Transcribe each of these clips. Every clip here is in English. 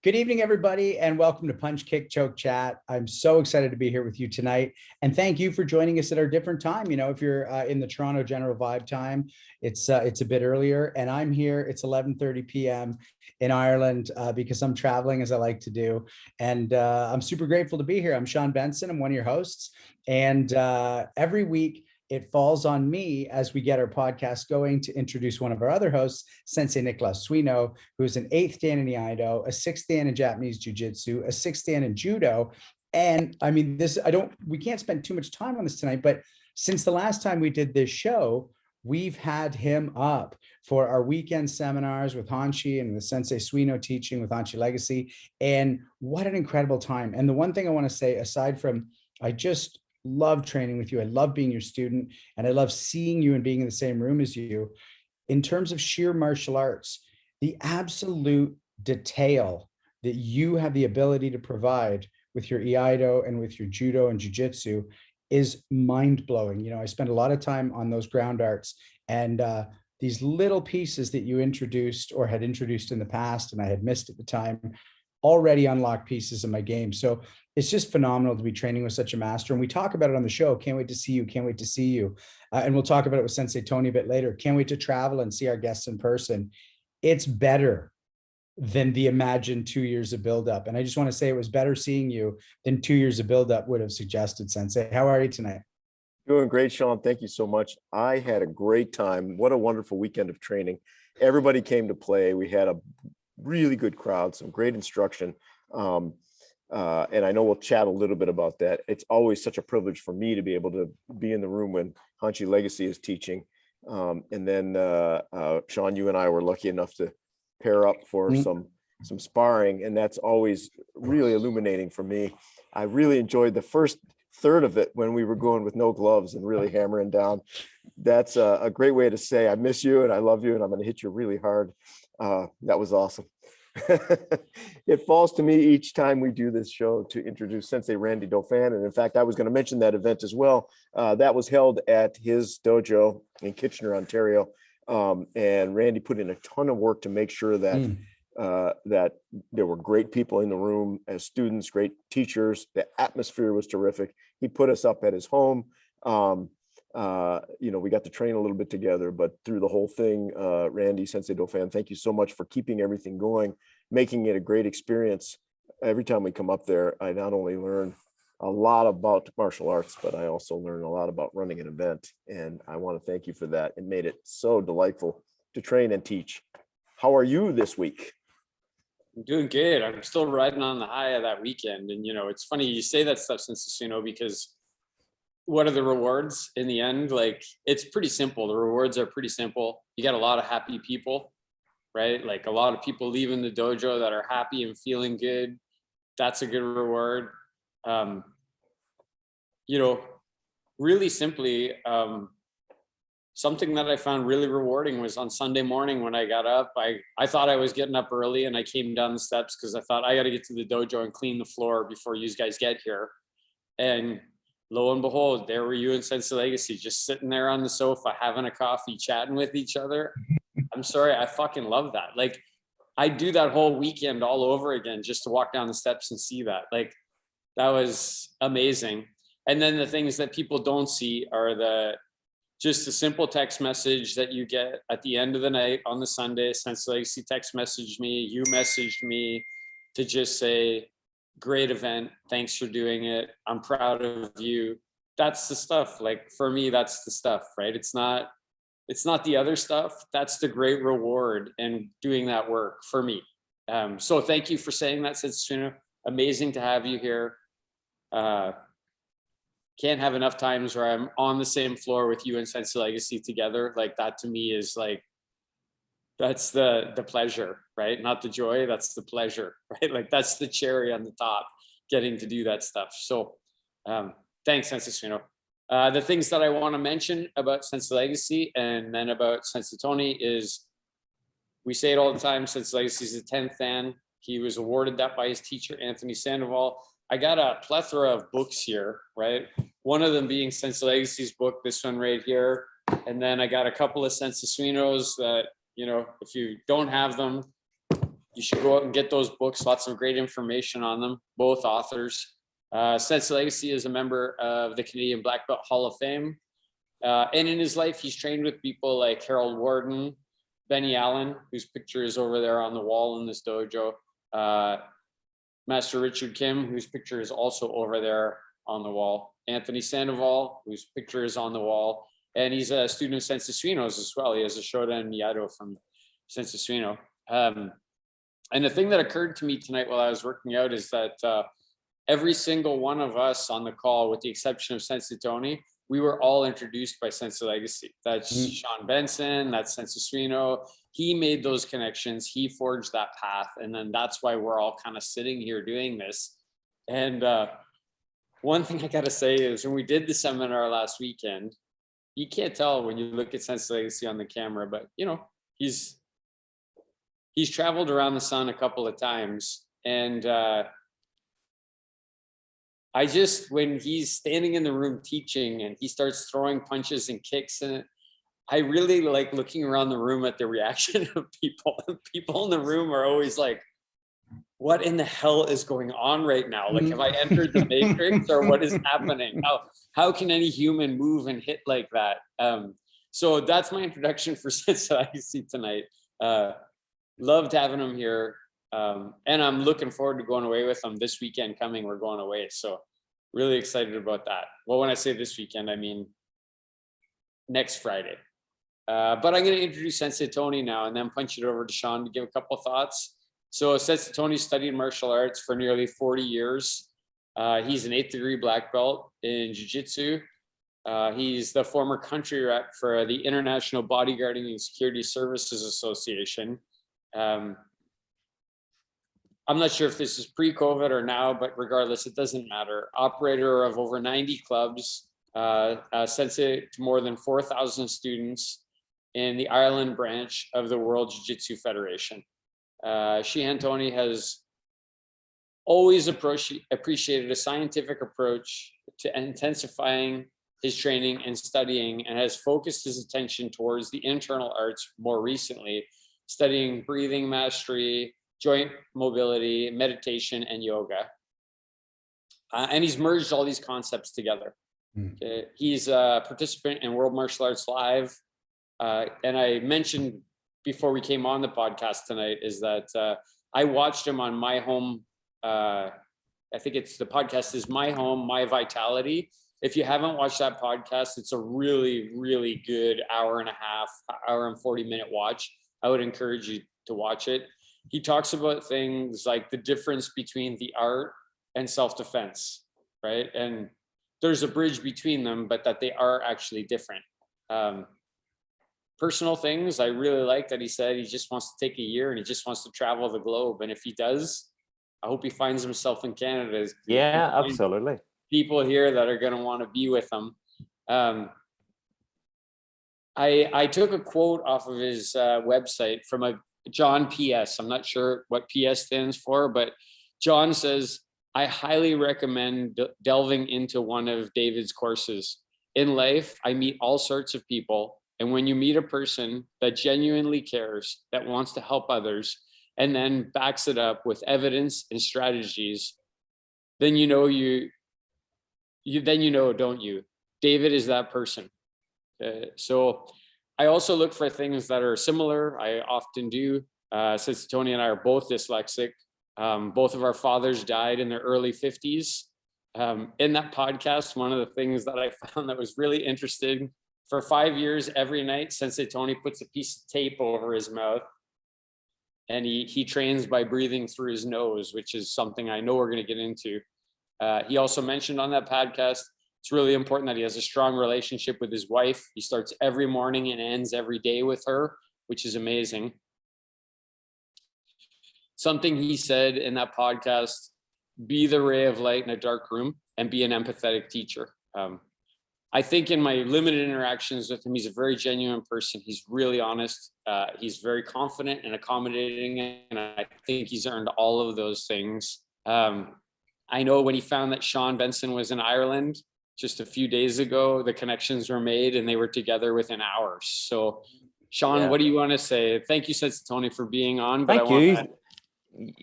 Good evening, everybody, and welcome to Punch, Kick, Choke, Chat. I'm so excited to be here with you tonight, and thank you for joining us at our different time. You know, if you're in the Toronto General Vibe time, it's a bit earlier, and I'm here. It's 11:30 p.m. in Ireland because I'm traveling, as I like to do, and I'm super grateful to be here. I'm Sean Benson. I'm one of your hosts, and every week it falls on me as we get our podcast going to introduce one of our other hosts, Sensei Suino, who is an 8th Dan in Iaido, a 6th Dan in Japanese Ju Jitsu, a 6th Dan in Judo. And I mean, we can't spend too much time on this tonight, but since the last time we did this show, we've had him up for our weekend seminars with Hanshi and with Sensei Suino teaching with Hanshi Legacy. And what an incredible time. And the one thing I want to say, aside from, I just love training with you. I love being your student, and I love seeing you and being in the same room as you. In terms of sheer martial arts, the absolute detail that you have the ability to provide with your Iaido and with your Judo and Jiu-Jitsu is mind-blowing. You know, I spend a lot of time on those ground arts, and these little pieces that you introduced or had introduced in the past, and I had missed at the time, already unlocked pieces of my game. So it's just phenomenal to be training with such a master. And we talk about it on the show. Can't wait to see you. Can't wait to see you. And we'll talk about it with Sensei Toney a bit later. Can't wait to travel and see our guests in person. It's better than the imagined 2 years of buildup. And I just want to say it was better seeing you than 2 years of buildup would have suggested, Sensei. How are you tonight? Doing great, Sean. Thank you so much. I had a great time. What a wonderful weekend of training. Everybody came to play. We had a really good crowd, some great instruction. And I know we'll chat a little bit about that. It's always such a privilege for me to be able to be in the room when Hanshi Legacy is teaching. And then Sean, you and I were lucky enough to pair up for some sparring, and that's always really illuminating for me. I really enjoyed the first third of it when we were going with no gloves and really hammering down. That's a great way to say I miss you and I love you and I'm going to hit you really hard. That was awesome. It falls to me each time we do this show to introduce Sensei Randy Dauphin. And in fact, I was going to mention that event as well. That was held at his dojo in Kitchener, Ontario. And Randy put in a ton of work to make sure that that there were great people in the room as students, great teachers. The atmosphere was terrific. He put us up at his home. You know, we got to train a little bit together, but through the whole thing, Randy, Sensei Dauphin, thank you so much for keeping everything going, making it a great experience. Every time we come up there, I not only learn a lot about martial arts, but I also learn a lot about running an event. And I want to thank you for that. It made it so delightful to train and teach. How are you this week? I'm doing good. I'm still riding on the high of that weekend. And, you know, it's funny you say that stuff, Sensei Suino, because what are the rewards in the end? Like, it's pretty simple. The rewards are pretty simple. You got a lot of happy people, right? Like a lot of people leaving the dojo that are happy and feeling good. That's a good reward. You know, really simply, something that I found really rewarding was on Sunday morning when I got up. I thought I was getting up early and I came down the steps because I thought I got to get to the dojo and clean the floor before you guys get here. And lo and behold, there were you and Sensei Legacy just sitting there on the sofa, having a coffee, chatting with each other. I'm sorry, I fucking love that. Like, I do that whole weekend all over again just to walk down the steps and see that. Like, that was amazing. And then the things that people don't see are just a simple text message that you get at the end of the night on the Sunday. Sensei Legacy text messaged me, you messaged me to just say, great event, thanks for doing it, I'm proud of you. That's the stuff. Like, for me, that's the stuff, right? It's not the other stuff. That's the great reward in doing that work for me. So thank you for saying that, Sensei Suino. Amazing to have you here. Can't have enough times where I'm on the same floor with you and Sensei Legacy together. Like, that to me is like, that's the pleasure, right? Not the joy, that's the pleasure, right? Like, that's the cherry on the top, getting to do that stuff. So thanks, Sensei Suino. The things that I want to mention about Sensei Legacy and then about Sensei Toney is, we say it all the time, Sensei Legacy is the 10th Dan. He was awarded that by his teacher, Anthony Sandoval. I got a plethora of books here, right? One of them being Sensei Legacy's book, this one right here. And then I got a couple of Sensei Suino's that, you know, if you don't have them, You should go out and get those books. Lots of great information on them, both authors. Sensei Legacy is a member of the Canadian Black Belt Hall of Fame. And in his life, he's trained with people like Harold Warden, Benny Allen, whose picture is over there on the wall in this dojo, Master Richard Kim, whose picture is also over there on the wall, Anthony Sandoval, whose picture is on the wall, and he's a student of Sensei Suino's as well. He has a Shodan Miyado from Sensei Suino. And the thing that occurred to me tonight while I was working out is that every single one of us on the call, with the exception of Sensei Toney, we were all introduced by Sensei Legacy. That's Sean Benson, that's Sensei Suino. He made those connections, he forged that path, and then that's why we're all kind of sitting here doing this. And one thing I gotta say is when we did the seminar last weekend, you can't tell when you look at Sensei Legacy on the camera, but you know, he's traveled around the sun a couple of times, and I just, when he's standing in the room teaching and he starts throwing punches and kicks, and I really like looking around the room at the reaction of people. And people in the room are always like, what in the hell is going on right now? Like, have I entered the matrix, or what is happening? How can any human move and hit like that? So that's my introduction for Sensei Legacy tonight. Loved having him here. And I'm looking forward to going away with him this weekend coming. We're going away. So really excited about that. Well, when I say this weekend, I mean next Friday. But I'm going to introduce Sensei Toney now and then punch it over to Sean to give a couple thoughts. So Sensei Toney studied martial arts for nearly 40 years. He's an 8th degree black belt in Ju Jitsu. He's the former country rep for the International Bodyguarding and Security Services Association. I'm not sure if this is pre-COVID or now, but regardless, it doesn't matter. Operator of over 90 clubs, sensei to more than 4,000 students in the Ireland branch of the World Jiu-Jitsu Federation. Shihan Toney has always appreciated a scientific approach to intensifying his training and studying, and has focused his attention towards the internal arts more recently, studying breathing mastery, joint mobility, meditation, and yoga. And he's merged all these concepts together. He's a participant in World Martial Arts Live. And I mentioned before we came on the podcast tonight is that I watched him on My Home. I think the podcast is My Home, My Vitality. If you haven't watched that podcast, it's a really, really good hour and 40-minute watch. I would encourage you to watch it. He talks about things like the difference between the art and self-defense, right? And there's a bridge between them, but that they are actually different. Personal things, I really like that he said he just wants to take a year and he just wants to travel the globe. And if he does, I hope he finds himself in Canada. Yeah, absolutely. People here that are going to want to be with him. I took a quote off of his website from a John PS. I'm not sure what PS stands for, but John says, I highly recommend delving into one of David's courses. In life, I meet all sorts of people. And when you meet a person that genuinely cares, that wants to help others, and then backs it up with evidence and strategies, then you know, don't you? David is that person. So I also look for things that are similar. I often do. Sensei Toney and I are both dyslexic. Both of our fathers died in their early 50s. In that podcast, one of the things that I found that was really interesting, for 5 years, every night, Sensei Toney puts a piece of tape over his mouth, and he trains by breathing through his nose, which is something I know we're going to get into. He also mentioned on that podcast, it's really important that he has a strong relationship with his wife. He starts every morning and ends every day with her, which is amazing. Something he said in that podcast, be the ray of light in a dark room and be an empathetic teacher. I think in my limited interactions with him, he's a very genuine person. He's really honest. He's very confident and accommodating. And I think he's earned all of those things. I know when he found that Sean Benson was in Ireland just a few days ago, the connections were made and they were together within hours. So Sean, What do you want to say? Thank you, Sensei Toney, for being on. Thank you.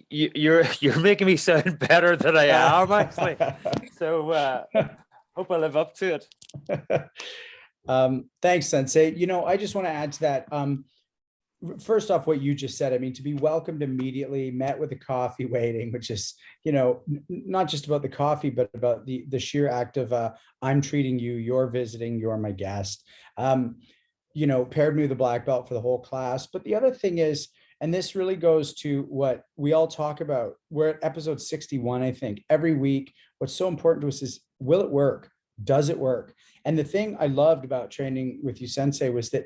you're making me sound better than I am, actually. So hope I live up to it. Thanks, Sensei. I just want to add to that. First off, what you just said, I mean, to be welcomed immediately, met with a coffee waiting, which is, not just about the coffee, but about the sheer act of I'm treating you, you're visiting, you're my guest. Paired me with a black belt for the whole class. But the other thing is, and this really goes to what we all talk about. We're at episode 61, I think. Every week, what's so important to us is, will it work? Does it work? And the thing I loved about training with you, Sensei, was that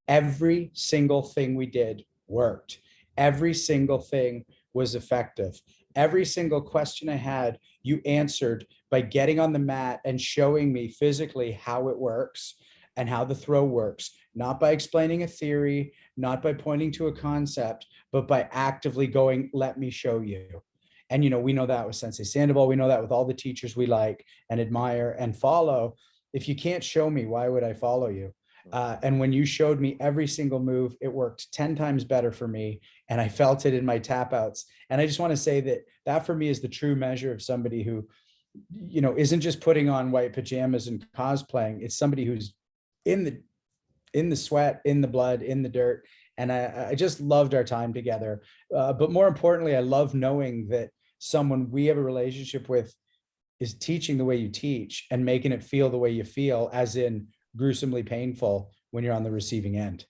every single thing we did worked. Every single thing was effective. Every single question I had, you answered by getting on the mat and showing me physically how it works and how the throw works, not by explaining a theory, not by pointing to a concept, but by actively going, let me show you. And, we know that with Sensei Sandoval. We know that with all the teachers we like and admire and follow. If you can't show me, why would I follow you? And when you showed me every single move, it worked 10 times better for me. And I felt it in my tap outs. And I just want to say that for me is the true measure of somebody who, isn't just putting on white pajamas and cosplaying. It's somebody who's in the sweat, in the blood, in the dirt. And I just loved our time together. But more importantly, I love knowing that someone we have a relationship with is teaching the way you teach and making it feel the way you feel, as in gruesomely painful when you're on the receiving end.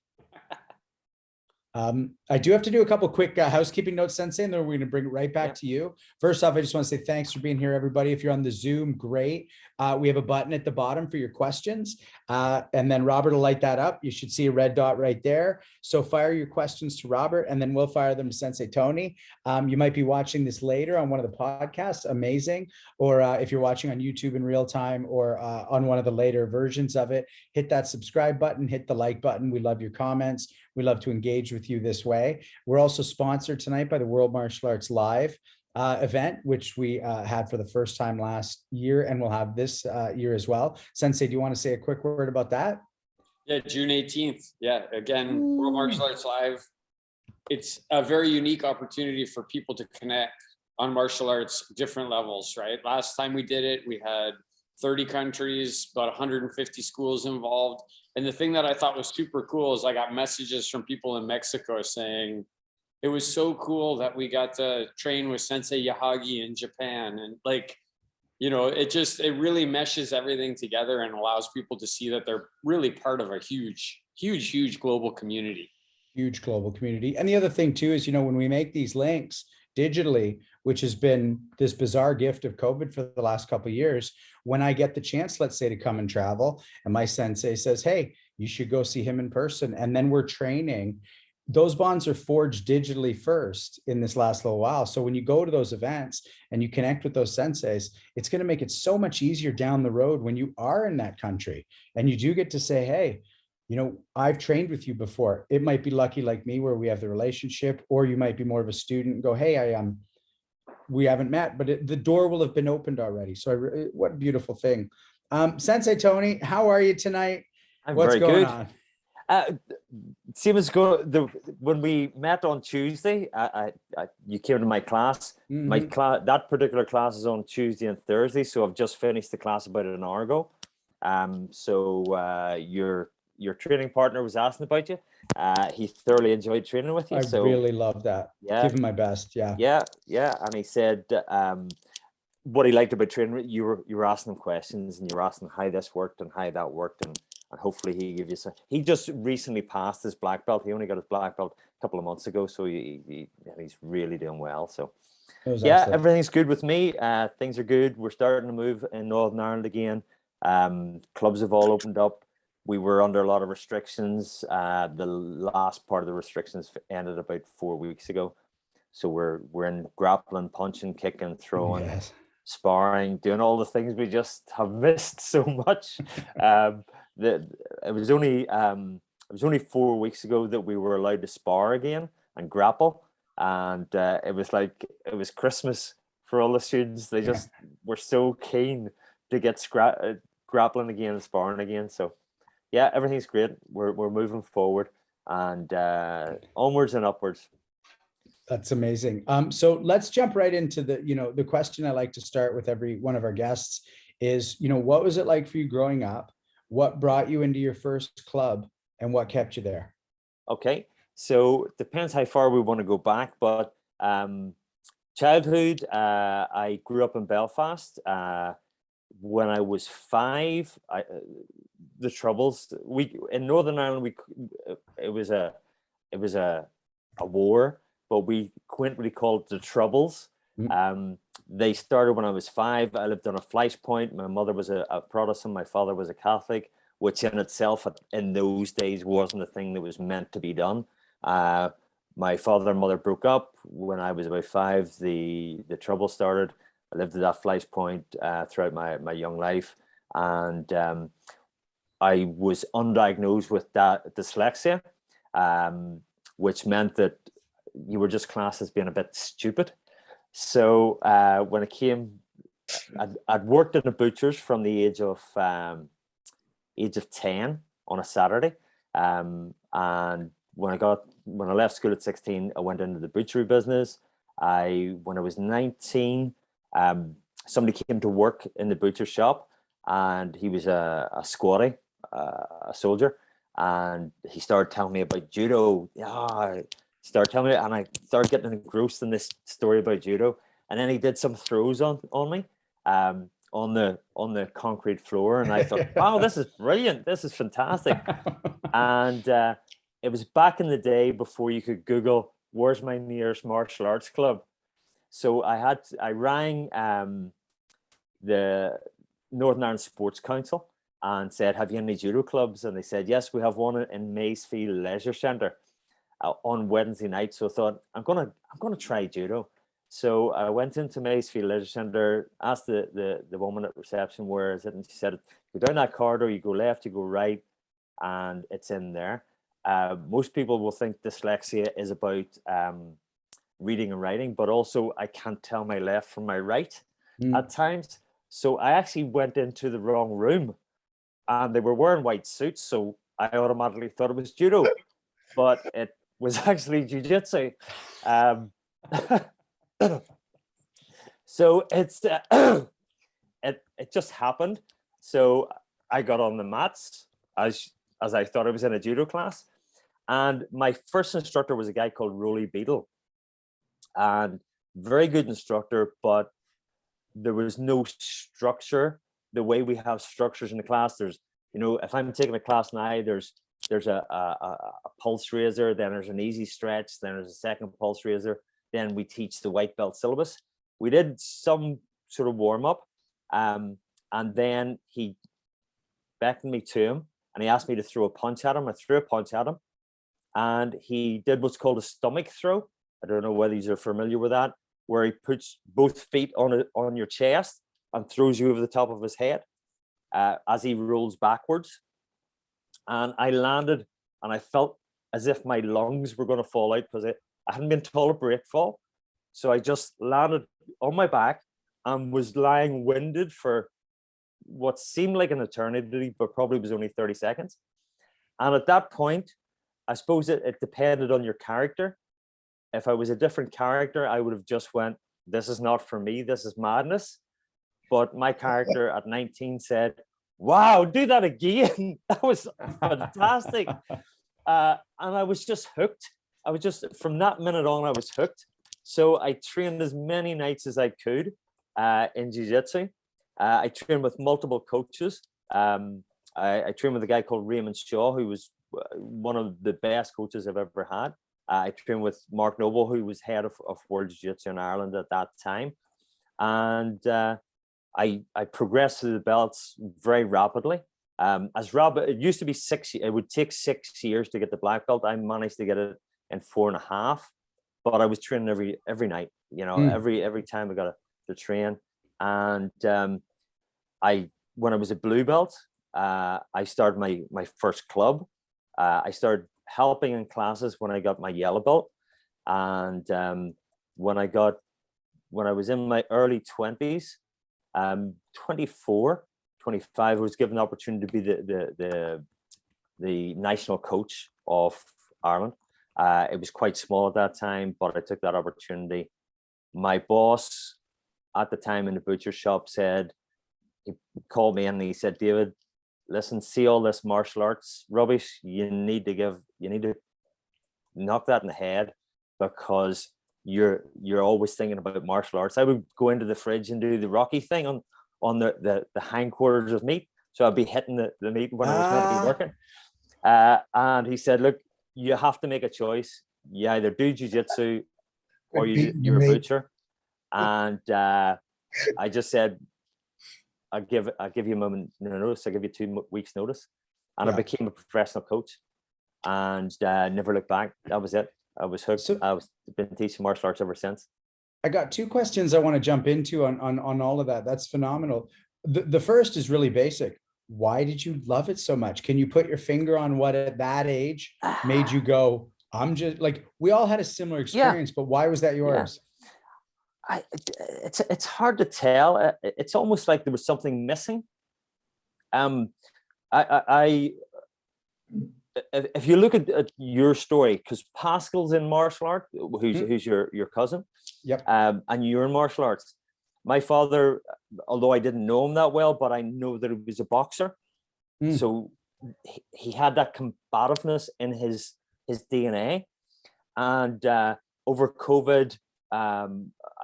I do have to do a couple quick housekeeping notes, Sensei, and then we're going to bring it right back to you. First off, I just want to say thanks for being here, everybody. If you're on the Zoom, great. We have a button at the bottom for your questions, and then Robert will light that up. You should see a red dot right there. So fire your questions to Robert, and then we'll fire them to Sensei Toney. You might be watching this later on one of the podcasts, amazing, or if you're watching on YouTube in real time, or on one of the later versions of it, hit that subscribe button, hit the like button. We love your comments. We love to engage with you this way. We're also sponsored tonight by the World Martial Arts Live event, which we had for the first time last year, and we'll have this year as well. Sensei, do you want to say a quick word about that? Yeah, June 18th. Yeah, again, World Martial Arts Live. It's a very unique opportunity for people to connect on martial arts, different levels, right? Last time we did it, we had 30 countries, about 150 schools involved. And the thing that I thought was super cool is I got messages from people in Mexico saying, it was so cool that we got to train with Sensei Yahagi in Japan. And it really meshes everything together and allows people to see that they're really part of a huge, huge, huge global community. Huge global community. And the other thing too is, when we make these links digitally, which has been this bizarre gift of COVID for the last couple of years, when I get the chance, let's say, to come and travel, and my sensei says, hey, you should go see him in person, and then we're training, those bonds are forged digitally first in this last little while. So when you go to those events and you connect with those senseis, it's going to make it so much easier down the road when you are in that country and you do get to say, hey, I've trained with you before. It might be lucky like me where we have the relationship, or you might be more of a student and go, hey, we haven't met, but the door will have been opened already. So what a beautiful thing. Sensei Toney, how are you tonight? What's very going good. on? Same as when we met on Tuesday, you came to my class. Mm-hmm. My class, that particular class is on Tuesday and Thursday, so I've just finished the class about an hour ago. Your training partner was asking about you. He thoroughly enjoyed training with you. I really love that. Yeah, give him my best. Yeah. And he said what he liked about training, you were asking him questions and you were asking how this worked and how that worked, and hopefully he gave you some. He just recently passed his black belt. He only got his black belt a couple of months ago, so he's really doing well. So yeah, excellent. Everything's good with me. Things are good. We're starting to move in Northern Ireland again. Clubs have all opened up. We were under a lot of restrictions. The last part of the restrictions ended about 4 weeks ago. So we're in grappling, punching, kicking, throwing, yes, sparring, doing all the things we just have missed so much. It was only 4 weeks ago that we were allowed to spar again and grapple, and it was Christmas for all the students. They just were so keen to get grappling again and sparring again. So yeah, everything's great. We're moving forward and onwards and upwards. That's amazing. So let's jump right into the question I like to start with every one of our guests is, what was it like for you growing up? What brought you into your first club and what kept you there? Okay, so it depends how far we want to go back, but childhood, I grew up in Belfast. When I was 5, the Troubles, in Northern Ireland, it was a war, but we quaintly called it the Troubles. They started when I was 5. I lived on a flashpoint. My mother was a Protestant. My father was a Catholic, which in itself in those days wasn't a thing that was meant to be done. My father and mother broke up when I was about 5. The trouble started. I lived at that flashpoint throughout my young life, and I was undiagnosed with that dyslexia, which meant that you were just classed as being a bit stupid. So when it came, I'd worked in a butcher's from the age of 10 on a Saturday, and when I left school at 16, I went into the butchery business. When I was 19, somebody came to work in the butcher shop, and he was a squatty, a soldier, and he started telling me about judo. Started telling me, and I started getting engrossed in this story about judo. And then he did some throws on me, on the concrete floor, and I thought, wow, this is brilliant. This is fantastic. And it was back in the day before you could Google, where's my nearest martial arts club? So I rang the Northern Ireland Sports Council and said, have you any judo clubs? And they said, yes, we have one in Maysfield Leisure Centre on Wednesday night. So I thought, I'm gonna try judo. So I went into Maysfield Leisure Centre, asked the woman at reception, where is it? And she said, go down that corridor, you go left, you go right, and it's in there. Most people will think dyslexia is about reading and writing, but also I can't tell my left from my right at times. So I actually went into the wrong room, and they were wearing white suits, so I automatically thought it was judo, but it was actually Ju Jitsu. So it's it just happened. So I got on the mats as I thought I was in a judo class, and my first instructor was a guy called Rolly Beadle, and very good instructor, but there was no structure the way we have structures in the class. There's, if I'm taking a class now, there's a pulse raiser, then there's an easy stretch, then there's a second pulse raiser, then we teach the white belt syllabus. We did some sort of warm up, and then he beckoned me to him, and he asked me to throw a punch at him. I threw a punch at him, and he did what's called a stomach throw. I don't know whether you're familiar with that, where he puts both feet on your chest and throws you over the top of his head as he rolls backwards. And I landed, and I felt as if my lungs were going to fall out because I hadn't been taught a break fall. So I just landed on my back and was lying winded for what seemed like an eternity, but probably was only 30 seconds. And at that point, I suppose it depended on your character. If I was a different character, I would have just went, this is not for me, this is madness. But my character at 19 said, wow, do that again. That was fantastic. And I was just hooked. From that minute on, I was hooked. So I trained as many nights as I could in Ju Jitsu. I trained with multiple coaches. I trained with a guy called Raymond Shaw, who was one of the best coaches I've ever had. I trained with Mark Noble, who was head of World Jiu Jitsu in Ireland at that time. And I progressed through the belts very rapidly. It used to be 6 years. It would take 6 years to get the black belt. I managed to get it in 4.5, but I was training every night. Every time I got to train. And when I was a blue belt, I started my first club. I started helping in classes when I got my yellow belt, and when I was in my early 20s, 24, 25, I was given the opportunity to be the national coach of Ireland. It was quite small at that time, but I took that opportunity. My boss at the time in the butcher shop said, he called me in and he said, David, listen, see all this martial arts rubbish, you need to knock that in the head, because you're always thinking about martial arts. I would go into the fridge and do the Rocky thing on the hindquarters of meat. So I'd be hitting the meat when I was meant to be working. And he said, look, you have to make a choice. You either do jiu-jitsu or you're a butcher. And I just said, I'll give you a moment notice. I'll give you 2 weeks notice. And I became a professional coach and never looked back. That was it. I was hooked. So, I've been teaching martial arts ever since. I got 2 questions I want to jump into on all of that. That's phenomenal. The first is really basic. Why did you love it so much? Can you put your finger on what at that age made you go, I'm just like, we all had a similar experience, but why was that yours? It's hard to tell. It's almost like there was something missing. If you look at your story, because Pascal's in martial art, who's your cousin, and you're in martial arts. My father, although I didn't know him that well, but I know that he was a boxer, so he had that combativeness in his DNA. And over COVID, I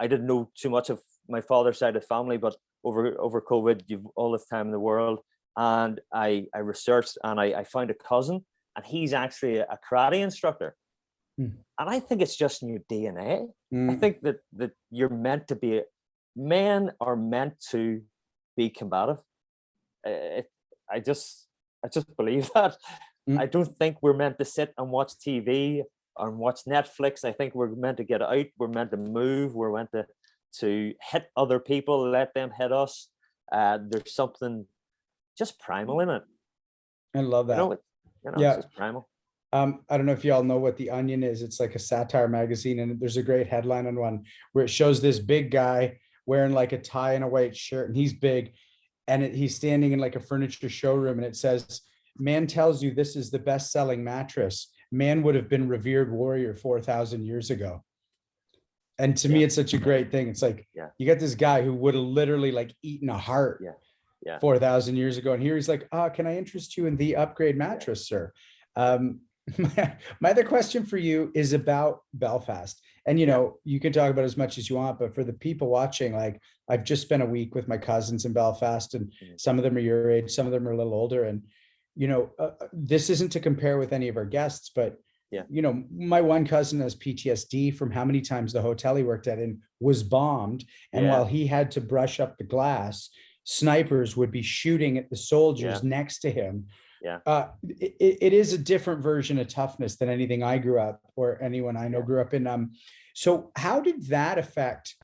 didn't know too much of my father's side of the family, but over COVID, you've all this time in the world, and I researched and I found a cousin. And he's actually a karate instructor. And I think it's just in your DNA. I think that you're meant to be, men are meant to be combative. I just believe that. I don't think we're meant to sit and watch TV or watch Netflix. I think we're meant to get out. We're meant to move. We're meant to hit other people, let them hit us. There's something just primal in it. I love that. It's just primal. I don't know if y'all know what The Onion is. It's like a satire magazine, and there's a great headline on one where it shows this big guy wearing like a tie and a white shirt, and he's big, and he's standing in like a furniture showroom, and it says, man tells you this is the best-selling mattress. Man would have been revered warrior 4,000 years ago. And to me, it's such a great thing. It's like, you got this guy who would have literally like eaten a heart 4,000 years ago. And here he's like, can I interest you in the upgrade mattress, sir? My other question for you is about Belfast. And, you can talk about as much as you want, but for the people watching, like, I've just spent a week with my cousins in Belfast, and some of them are your age, some of them are a little older. And, this isn't to compare with any of our guests, but my one cousin has PTSD from how many times the hotel he worked at in was bombed. And while he had to brush up the glass, snipers would be shooting at the soldiers next to him. It is a different version of toughness than anything I grew up or anyone I know grew up in. So how did that affect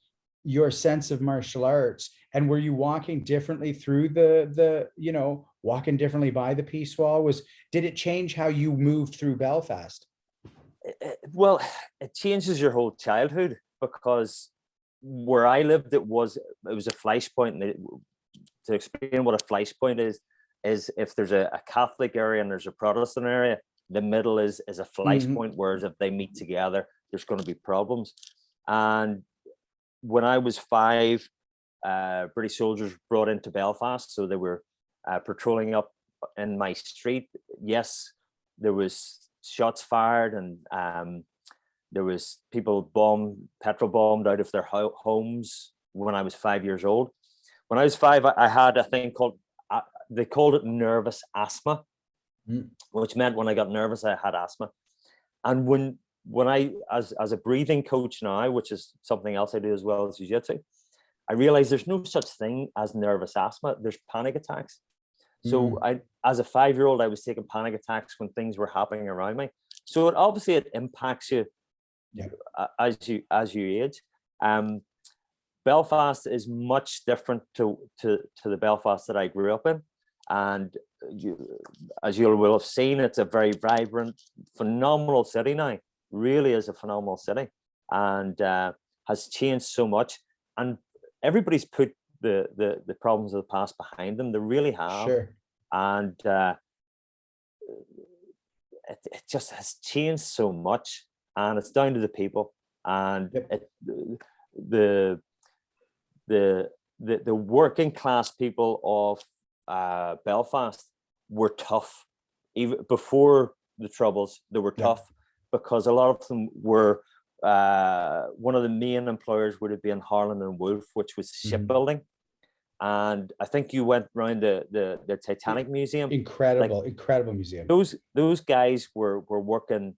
your sense of martial arts? And were you walking differently through walking differently by the peace wall? Did it change how you moved through Belfast? Well, it changes your whole childhood, because where I lived, it was a flashpoint. And to explain what a flashpoint is if there's a Catholic area and there's a Protestant area, the middle is a flashpoint, whereas if they meet together, there's going to be problems. And when I was 5, British soldiers brought into Belfast, so they were patrolling up in my street. Yes, there was shots fired, and there was people petrol bombed out of their homes when I was 5 years old. When I was 5, I had a thing they called it nervous asthma, which meant when I got nervous, I had asthma. And when I, as a breathing coach now, which is something else I do as well as jiu-jitsu, I realized there's no such thing as nervous asthma. There's panic attacks. So as a 5-year-old, I was taking panic attacks when things were happening around me. So it impacts you as you age. Belfast is much different to the Belfast that I grew up in. And as you will have seen, it's a very vibrant, phenomenal city now. Really is a phenomenal city, and has changed so much. And everybody's put the problems of the past behind them. They really have. Sure. And it just has changed so much, and it's down to the people. And the working class people of Belfast were tough. Even before the Troubles, they were tough because a lot of them were, one of the main employers would have been Harland and Wolff, which was shipbuilding. And I think you went around the Titanic Museum. Incredible museum. Those guys were working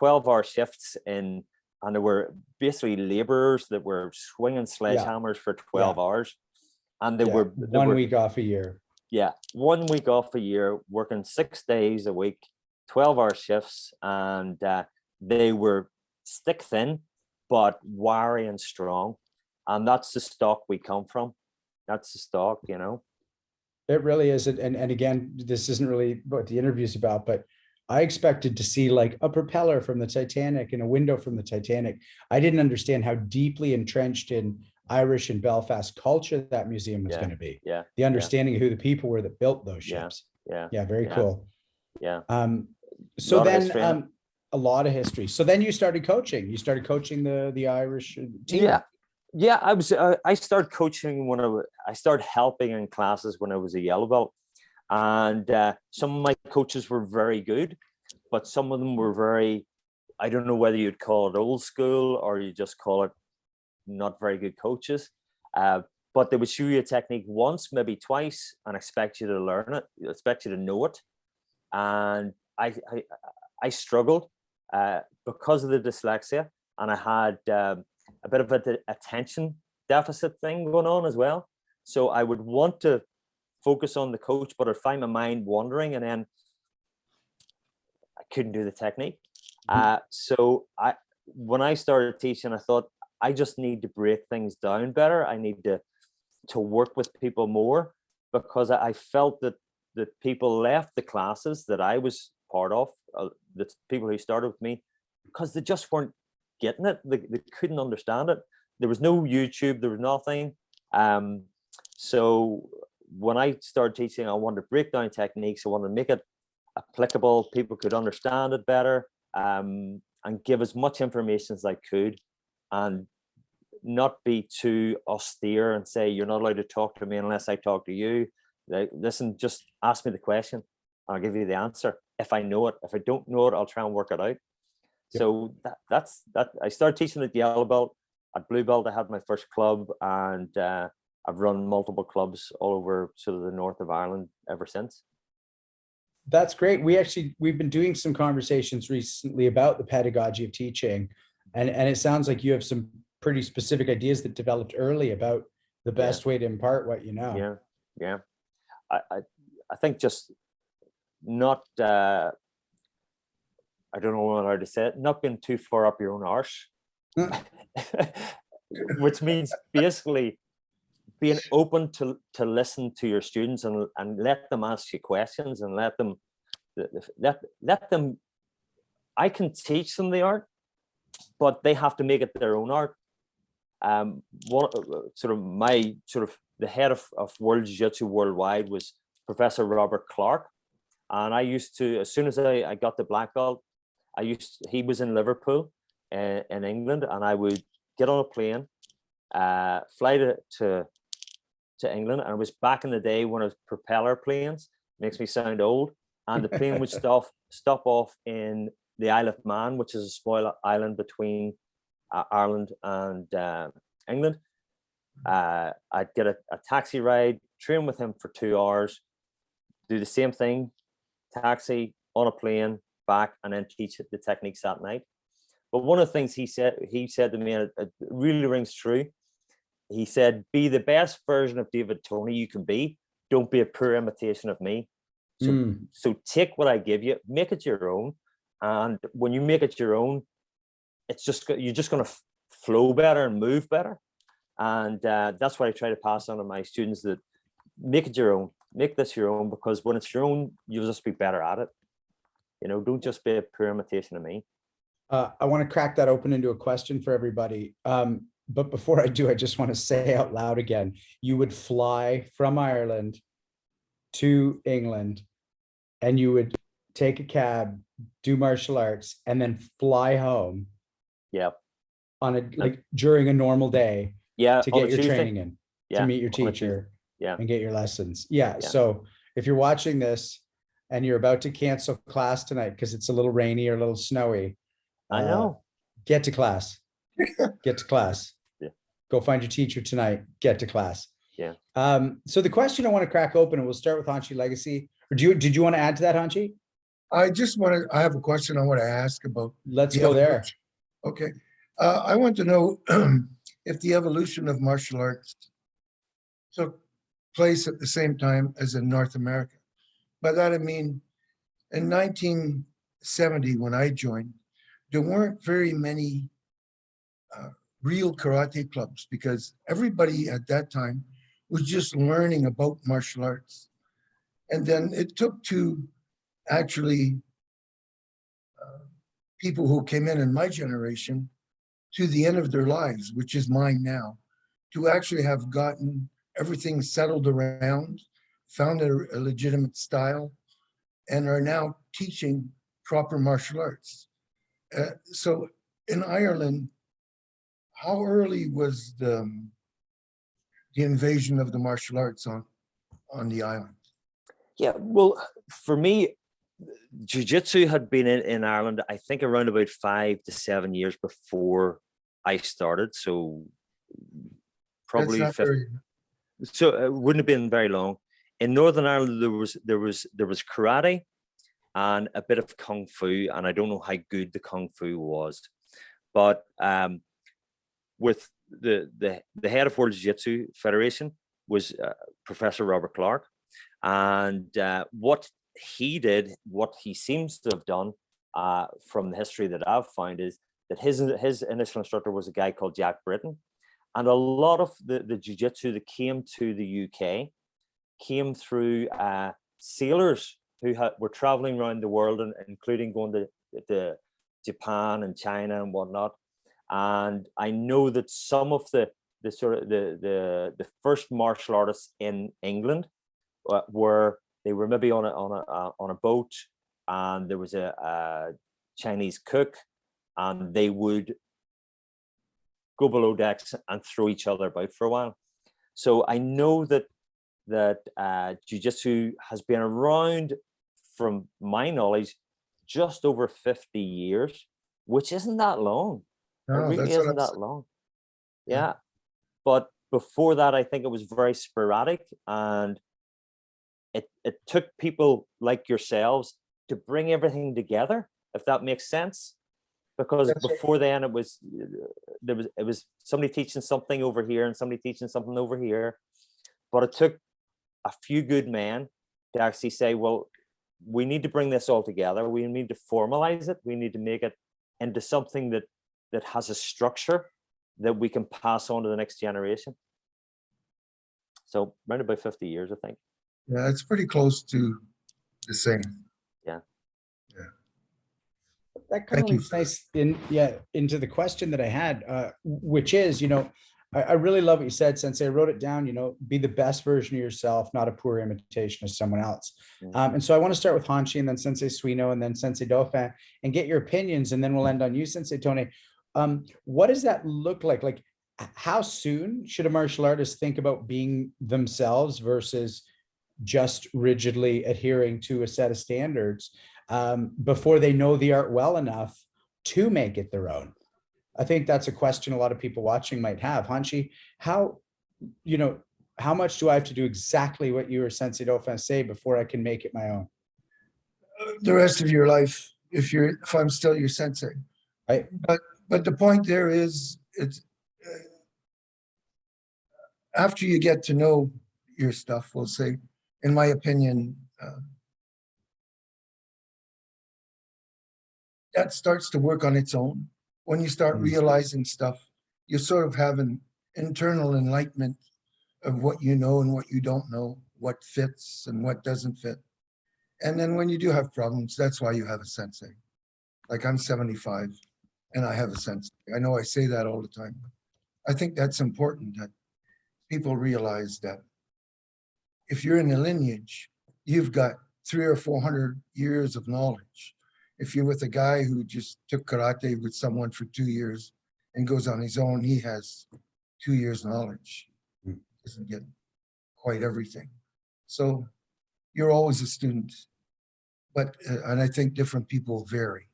12-hour shifts and they were basically laborers that were swinging sledgehammers for 12 hours. And they were 1 week off a year. Yeah, 1 week off a year, working 6 days a week, 12-hour shifts, and they were stick thin, but wiry and strong. And that's the stock we come from. That's the stock, you know. It really is. And again, this isn't really what the interview's about, but I expected to see like a propeller from the Titanic and a window from the Titanic. I didn't understand how deeply entrenched in Irish and Belfast culture that museum was going to be. Yeah. The understanding of who the people were that built those ships. Yeah. Very cool. Yeah. So then a lot of history. So then you started coaching. You started coaching the Irish team. Yeah. I started coaching when I started helping in classes when I was a yellow belt, and some of my coaches were very good, but some of them were very, I don't know whether you'd call it old school or you just call it not very good coaches. But they would show you a technique once, maybe twice, and expect you to learn it, expect you to know it. And I struggled because of the dyslexia, and I had a bit of an attention deficit thing going on as well. So I would want to focus on the coach, but I'd find my mind wandering, and then I couldn't do the technique. So when I started teaching, I thought I just need to break things down better. I need to work with people more, because I felt that the people left the classes that I was part of, the people who started with me, because they just weren't getting it. They couldn't understand it. There was no YouTube, there was nothing. So when I started teaching, I wanted to break down techniques. I wanted to make it applicable. People could understand it better, and give as much information as I could, and not be too austere and say, you're not allowed to talk to me unless I talk to you. Like, listen, just ask me the question. I'll give you the answer if I know it. If I don't know it, I'll try and work it out. So that's that. I started teaching at yellow belt. At blue belt, I had my first club, and I've run multiple clubs all over sort of the north of Ireland ever since. That's great. We've been doing some conversations recently about the pedagogy of teaching, and it sounds like you have some pretty specific ideas that developed early about the best way to impart what you know. Yeah. I think just not, I don't know how to say it, not being too far up your own arse, which means basically being open to listen to your students and let them ask you questions, and let them, I can teach them the art, but they have to make it their own art. The head of World Jiu Jitsu worldwide was Professor Robert Clark, and I used to, as soon as I got the black belt, he was in Liverpool in England, and I would get on a plane, fly to England, and it was back in the day when it was propeller planes. Makes me sound old. And the plane would stop off in the Isle of Man, which is a small island between Ireland and England. I'd get a taxi ride, train with him for 2 hours, do the same thing, taxi, on a plane, back, and then teach the techniques that night. But one of the things he said to me, and it really rings true, he said, be the best version of David Toney you can be. Don't be a poor imitation of me. So take what I give you, make it your own. And when you make it your own, you're just going to flow better and move better. And that's what I try to pass on to my students, that make it your own, make this your own, because when it's your own, you'll just be better at it. Don't just be a poor imitation of me. I want to crack that open into a question for everybody. But before I do, I just want to say out loud again, you would fly from Ireland to England, and you would take a cab do martial arts, and then fly home Yeah. on a like during a normal day Yeah. to On a get your Tuesday. training in, to Yeah. meet your on a Tuesday. teacher Yeah. and get your lessons. Yeah. Yeah. So if you're watching this and you're about to cancel class tonight because it's a little rainy or a little snowy, I know. get to class. Get to class. Yeah. Go find your teacher tonight. Get to class. Yeah. So the question I want to crack open, and we'll start with Hanshi Legacy. Or did you want to add to that, Hanshi? I have a question I want to ask about. Let's the go there. evolution. Okay. I want to know if the evolution of martial arts took place at the same time as in North America. By that I mean, in 1970, when I joined, there weren't very many real karate clubs because everybody at that time was just learning about martial arts. And then it took to actually people who came in my generation to the end of their lives, which is mine now, to actually have gotten everything settled around, found a legitimate style, and are now teaching proper martial arts. So in Ireland, how early was the invasion of the martial arts on the island? Yeah, well, for me, Ju Jitsu had been in Ireland, I think around about 5 to 7 years before I started. So probably That's not very, so it wouldn't have been very long. In Northern Ireland, there was karate and a bit of kung fu, and I don't know how good the kung fu was, but with the head of World Jiu-Jitsu Federation was Professor Robert Clark, and what he did, what he seems to have done from the history that I've found, is that his initial instructor was a guy called Jack Britton, and a lot of the jiu-jitsu that came to the UK came through sailors who were traveling around the world, and including going to Japan and China and whatnot. And I know that some of the first martial artists in England were maybe on a boat, and there was a Chinese cook, and they would go below decks and throw each other about for a while. So I know that jiu-jitsu has been around, from my knowledge, just over 50 years, which isn't that long. It really isn't that long. Yeah. But before that, I think it was very sporadic, and it took people like yourselves to bring everything together, if that makes sense. Because before then it was somebody teaching something over here and somebody teaching something over here. But it took a few good men to actually say, well, we need to bring this all together. We need to formalize it. We need to make it into something that has a structure that we can pass on to the next generation. So around about 50 years, I think. Yeah, it's pretty close to the same. Yeah. Yeah. That kind of leads nice into the question that I had, which is, I really love what you said, Sensei. I wrote it down, be the best version of yourself, not a poor imitation of someone else. And so I want to start with Hanshi, and then Sensei Suino, and then Sensei Dauphin, and get your opinions, and then we'll end on you, Sensei Toney. What does that look like? Like, how soon should a martial artist think about being themselves versus just rigidly adhering to a set of standards before they know the art well enough to make it their own? I think that's a question a lot of people watching might have. Hanshi, how much do I have to do exactly what you or Sensei Dauphin say before I can make it my own? The rest of your life, if I'm still your sensei. Right. But the point there is, it's after you get to know your stuff, we'll say, in my opinion, that starts to work on its own. When you start realizing stuff, you sort of have an internal enlightenment of what you know and what you don't know, what fits and what doesn't fit. And then when you do have problems, that's why you have a sensei. Like, I'm 75 and I have a sensei. I know I say that all the time. I think that's important, that people realize that if you're in a lineage, you've got 300 or 400 years of knowledge. If you're with a guy who just took karate with someone for 2 years and goes on his own, he has 2 years knowledge. Doesn't get quite everything. So you're always a student, but, and I think different people vary.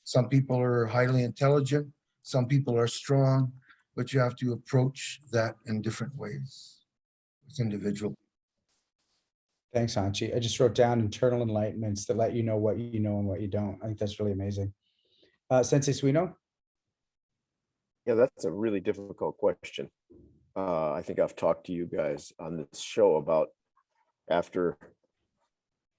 Some people are highly intelligent, some people are strong, but you have to approach that in different ways. It's individual. Thanks, Hanchi. I just wrote down internal enlightenments that let you know what you know and what you don't. I think that's really amazing. Sensei Suino? Yeah, that's a really difficult question. I think I've talked to you guys on this show about after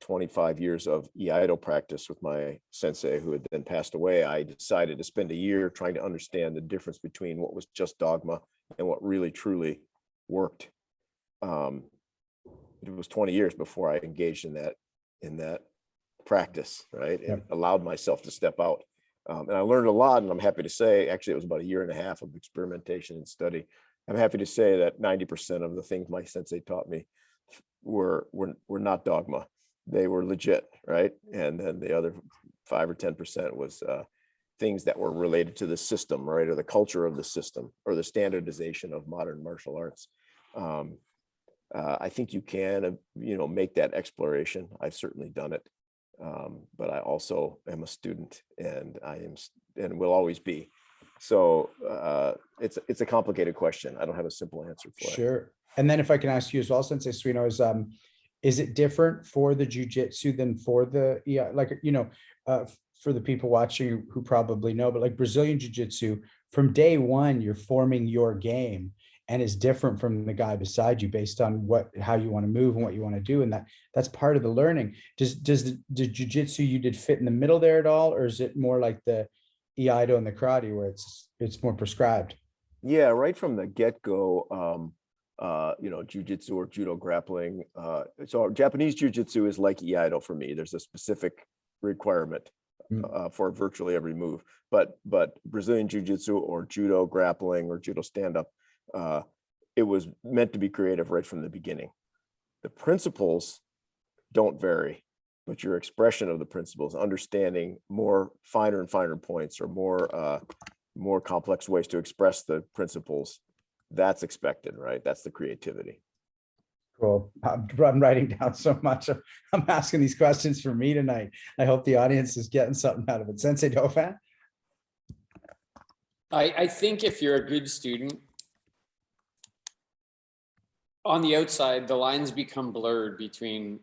25 years of Iaido practice with my sensei who had then passed away, I decided to spend a year trying to understand the difference between what was just dogma and what really truly worked. It was 20 years before I engaged in that practice, right? And allowed myself to step out. And I learned a lot, and I'm happy to say, actually, it was about 1.5 years of experimentation and study. I'm happy to say that 90% of the things my sensei taught me were not dogma. They were legit, right? And then the other 5 or 10% was things that were related to the system, right? Or the culture of the system, or the standardization of modern martial arts. I think you can, make that exploration. I've certainly done it. But I also am a student, and I am and will always be. So it's a complicated question. I don't have a simple answer for it. Sure. And then if I can ask you as well, Sensei Suino, is it different for the jujitsu than for the, for the people watching who probably know, but like Brazilian jiu-jitsu, from day one, you're forming your game and is different from the guy beside you based on how you want to move and what you want to do. And that's part of the learning. Does the jiu-jitsu you did fit in the middle there at all? Or is it more like the Iaido and the karate where it's more prescribed? Yeah, right from the get-go, jiu-jitsu or judo grappling. So Japanese jiu-jitsu is like Iaido for me. There's a specific requirement for virtually every move. But Brazilian jiu-jitsu or judo grappling or judo stand-up, it was meant to be creative right from the beginning. The principles don't vary, but your expression of the principles, understanding more finer and finer points, or more complex ways to express the principles, that's expected, right? That's the creativity. Cool. I'm writing down so much. I'm asking these questions for me tonight. I hope the audience is getting something out of it. Sensei Dauphin? I think if you're a good student, on the outside, the lines become blurred between,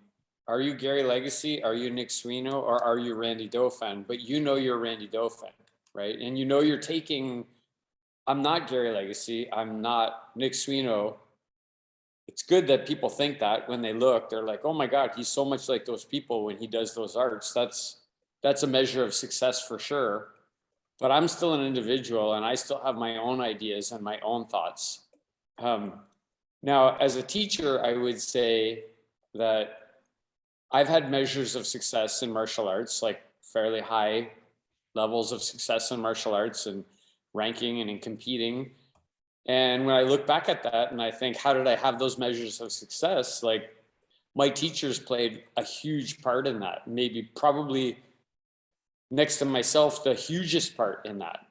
are you Gary Legacy, are you Nick Suino, or are you Randy Dauphin? But you're Randy Dauphin, right? And you're taking, I'm not Gary Legacy, I'm not Nick Suino. It's good that people think that when they look, they're like, oh my God, he's so much like those people when he does those arts. That's a measure of success for sure. But I'm still an individual, and I still have my own ideas and my own thoughts. Now, as a teacher, I would say that I've had measures of success in martial arts, like fairly high levels of success in martial arts and ranking and in competing. And when I look back at that and I think, how did I have those measures of success? Like, my teachers played a huge part in that, probably next to myself, the hugest part in that.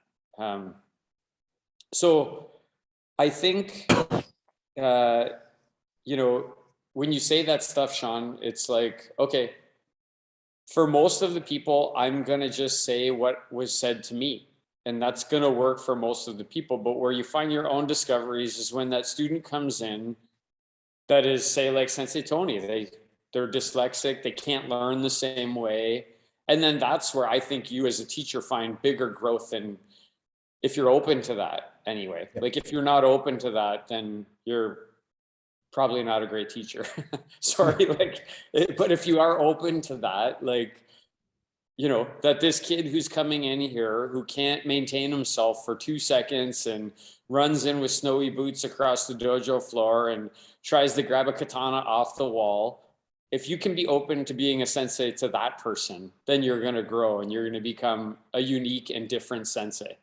So I think, when you say that stuff, Sean, it's like, okay, for most of the people, I'm going to just say what was said to me. And that's going to work for most of the people. But where you find your own discoveries is when that student comes in that is, say, like Sensei Toney, they're dyslexic, they can't learn the same way. And then that's where I think you as a teacher find bigger growth than if you're open to that anyway. Yeah. Like, if you're not open to that, then you're probably not a great teacher. Sorry, but if you are open to that, that this kid who's coming in here who can't maintain himself for 2 seconds and runs in with snowy boots across the dojo floor and tries to grab a katana off the wall, if you can be open to being a sensei to that person, then you're going to grow and you're going to become a unique and different sensei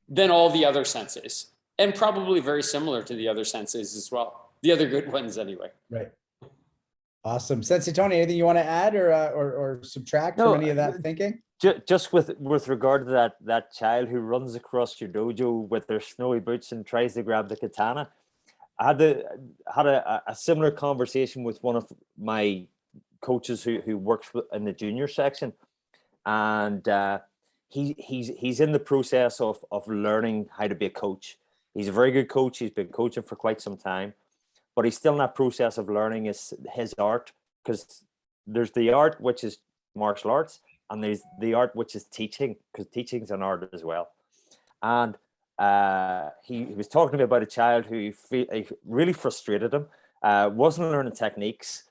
than all the other senseis, and probably very similar to the other senseis as well. The other good ones anyway. Right. Awesome. Sensei Toney, anything you want to add or subtract No, from any of that thinking? Just with regard to that child who runs across your dojo with their snowy boots and tries to grab the katana, I had a similar conversation with one of my coaches who works in the junior section, and he's in the process of learning how to be a coach. He's a very good coach. He's been coaching for quite some time, but he's still in that process of learning his art, because there's the art which is martial arts, and there's the art which is teaching, because teaching's an art as well. And he was talking to me about a child who really frustrated him, wasn't learning techniques,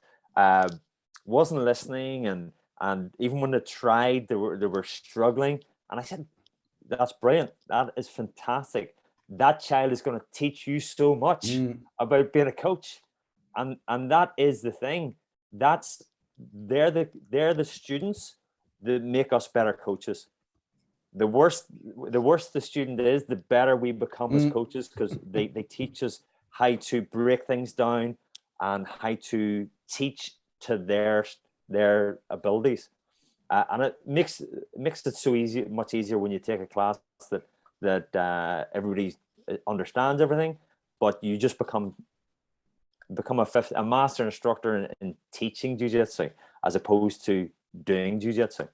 wasn't listening, and even when they tried, they were struggling. And I said, that's brilliant. That is fantastic. That child is going to teach you so much about being a coach. And that is the thing. They're the students that make us better coaches. The worse the student is, the better we become as coaches, because they teach us how to break things down and how to teach to their abilities. And it makes it so much easier when you take a class that everybody understands everything, but you just become a master instructor in teaching jiu-jitsu as opposed to doing jiu-jitsu.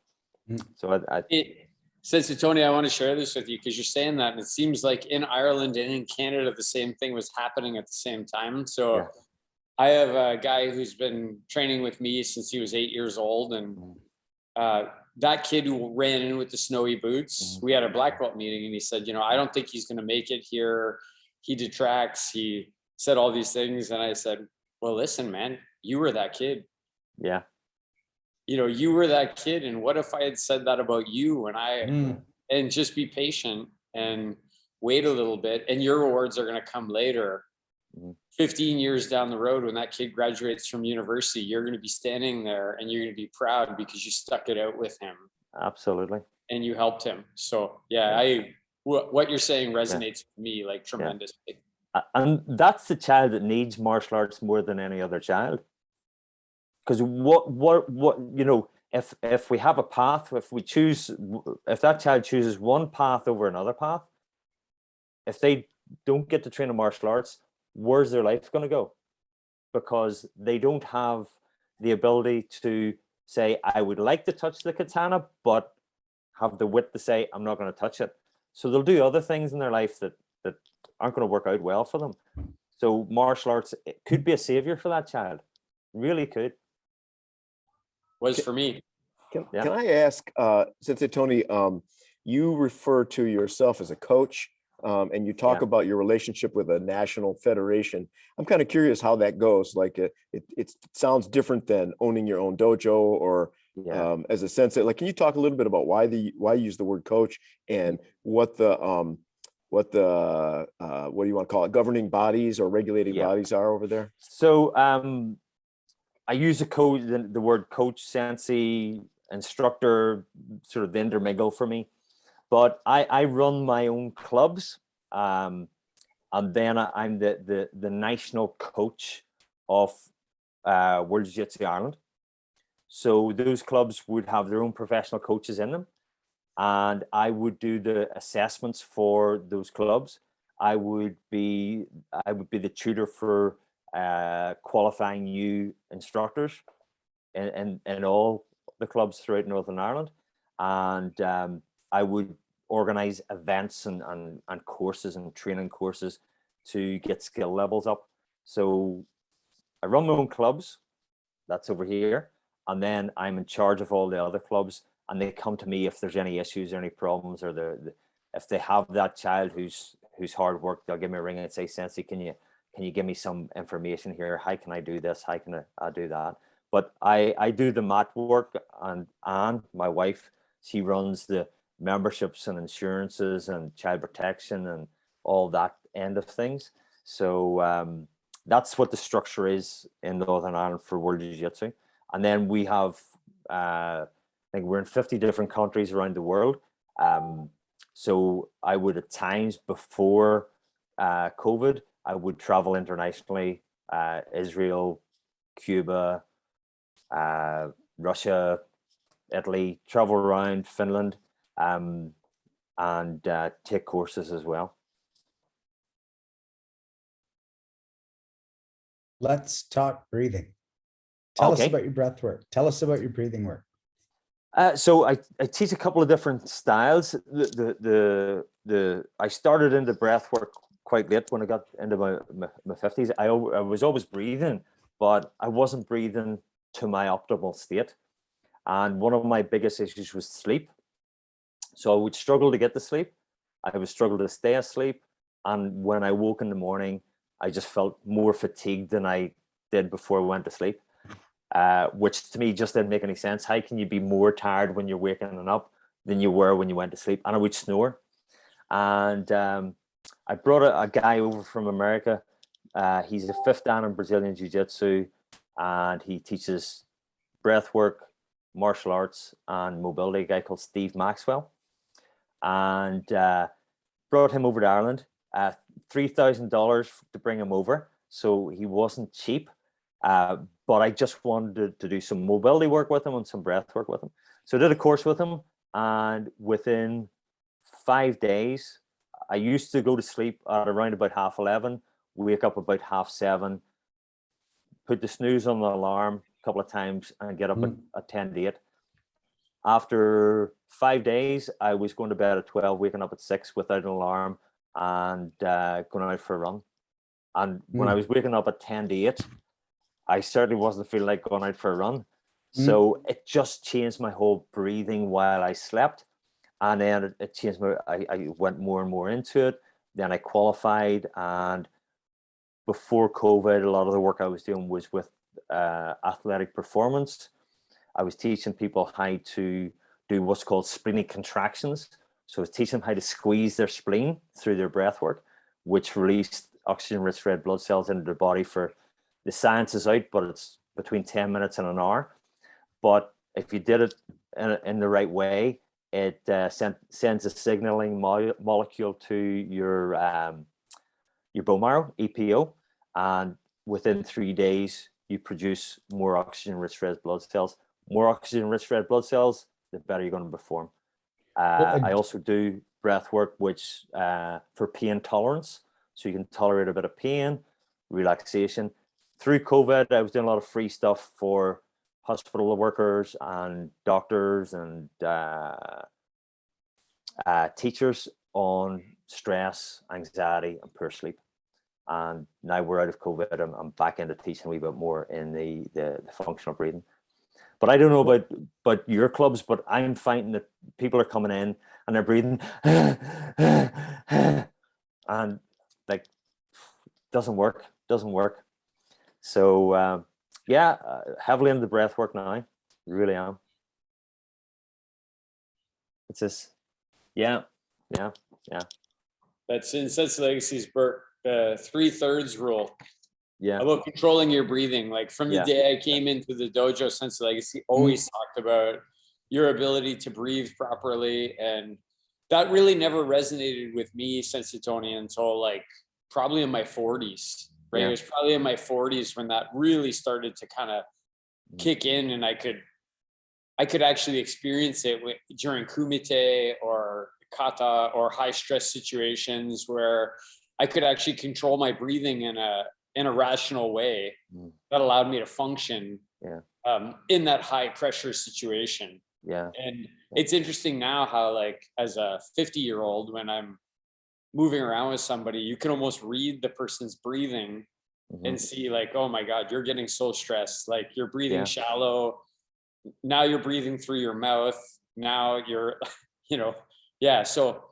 So Sensei Toney, I want to share this with you because you're saying that, and it seems like in Ireland and in Canada, the same thing was happening at the same time. So yeah. I have a guy who's been training with me since he was 8 years old, and that kid who ran in with the snowy boots, we had a black belt meeting, and he said, I don't think he's going to make it here. He detracts. He said all these things. And I said, well, listen, man, you were that kid. Yeah. You were that kid. And what if I had said that about you? And just be patient and wait a little bit, and your rewards are going to come later. 15 years down the road, when that kid graduates from university, you're going to be standing there and you're going to be proud because you stuck it out with him. Absolutely. And you helped him. So what you're saying resonates with me like tremendously. Yeah. And that's the child that needs martial arts more than any other child. Because if we have a path, if that child chooses one path over another path, if they don't get to train in martial arts, where's their life going to go? Because they don't have the ability to say, I would like to touch the katana, but have the wit to say, I'm not going to touch it. So they'll do other things in their life that aren't going to work out well for them. So martial arts, it could be a savior for that child. Really could. Was for me. Can I ask, Sensei Toney, you refer to yourself as a coach, and you talk about your relationship with a national federation. I'm kind of curious how that goes. Like it sounds different than owning your own dojo or as a sensei. Like, can you talk a little bit about why you use the word coach and what the what do you want to call it, governing bodies or regulating bodies are over there? So I use the word coach, sensei, instructor, sort of the intermingle for me. But I run my own clubs, and then I'm the national coach of World Jiu-Jitsu Ireland. So those clubs would have their own professional coaches in them, and I would do the assessments for those clubs. I would be the tutor for qualifying new instructors in all the clubs throughout Northern Ireland, and I would organize events and courses and training courses to get skill levels up. So I run my own clubs, that's over here, and then I'm in charge of all the other clubs, and they come to me if there's any issues or any problems, or if they have that child who's hard work, they'll give me a ring and say, Sensei, can you give me some information here? How can I do this? How can I do that? But I do the mat work, and Anne, my wife, she runs the memberships and insurances and child protection and all that end of things. So that's what the structure is in Northern Ireland for World Jiu-Jitsu. And then we have, I think we're in 50 different countries around the world. So I would at times before COVID, I would travel internationally, Israel, Cuba, Russia, Italy, travel around Finland, and take courses as well. Let's talk breathing. Tell us Okay. about your breath work. Tell us about your breathing work. So I teach a couple of different styles. I started into breath work quite late when I got into my 50s. I was always breathing, but I wasn't breathing to my optimal state. And one of my biggest issues was sleep. So I would struggle to get to sleep. I would struggle to stay asleep. And when I woke in the morning, I just felt more fatigued than I did before I went to sleep. Which to me just didn't make any sense. How can you be more tired when you're waking up than you were when you went to sleep? And I would snore. And I brought a guy over from America. He's a 5th dan in Brazilian Jiu Jitsu, and he teaches breath work, martial arts, and mobility. A guy called Steve Maxwell. And brought him over to Ireland. $3,000 to bring him over. So he wasn't cheap. But I just wanted to do some mobility work with him and some breath work with him. So I did a course with him, and within 5 days, I used to go to sleep at around about 11:30, wake up about 7:30, put the snooze on the alarm a couple of times, and get up at 10 to 8. After 5 days, I was going to bed at 12, waking up at 6 without an alarm, and going out for a run. And when I was waking up at 10 to 8, I certainly wasn't feeling like going out for a run. So it just changed my whole breathing while I slept. And then it changed I went more and more into it. Then I qualified. And before COVID, a lot of the work I was doing was with athletic performance. I was teaching people how to do what's called splenic contractions. So I was teaching them how to squeeze their spleen through their breath work, which released oxygen-rich red blood cells into their body for, the science is out, but it's between 10 minutes and an hour. But if you did it in the right way, it sends a signaling molecule to your bone marrow, EPO, and within 3 days, you produce more oxygen-rich red blood cells. More oxygen-rich red blood cells, the better you're going to perform. I also do breath work, which for pain tolerance, so you can tolerate a bit of pain, relaxation. Through COVID, I was doing a lot of free stuff for hospital workers and doctors and teachers on stress, anxiety, and poor sleep. And now we're out of COVID, I'm back into teaching a wee bit more in the functional breathing. But I don't know about your clubs, but I'm finding that people are coming in and they're breathing and like doesn't work. So heavily into the breath work now. Really am. It's just yeah. That's in Sensei Legacy's book, the 3/3 rule. Yeah. About controlling your breathing. Like from the day I came into the dojo, Sensei Legacy always talked about your ability to breathe properly. And that really never resonated with me, Sensei Toney, until like probably in my 40s, right? Yeah. It was probably in my 40s when that really started to kind of kick in, and I could actually experience it during kumite or kata or high stress situations where I could actually control my breathing in a rational way that allowed me to function in that high pressure situation. And it's interesting now how, like, as a 50-year-old, when I'm moving around with somebody, you can almost read the person's breathing and see like, oh my God, you're getting so stressed. Like you're breathing shallow. Now you're breathing through your mouth. Now you're, So,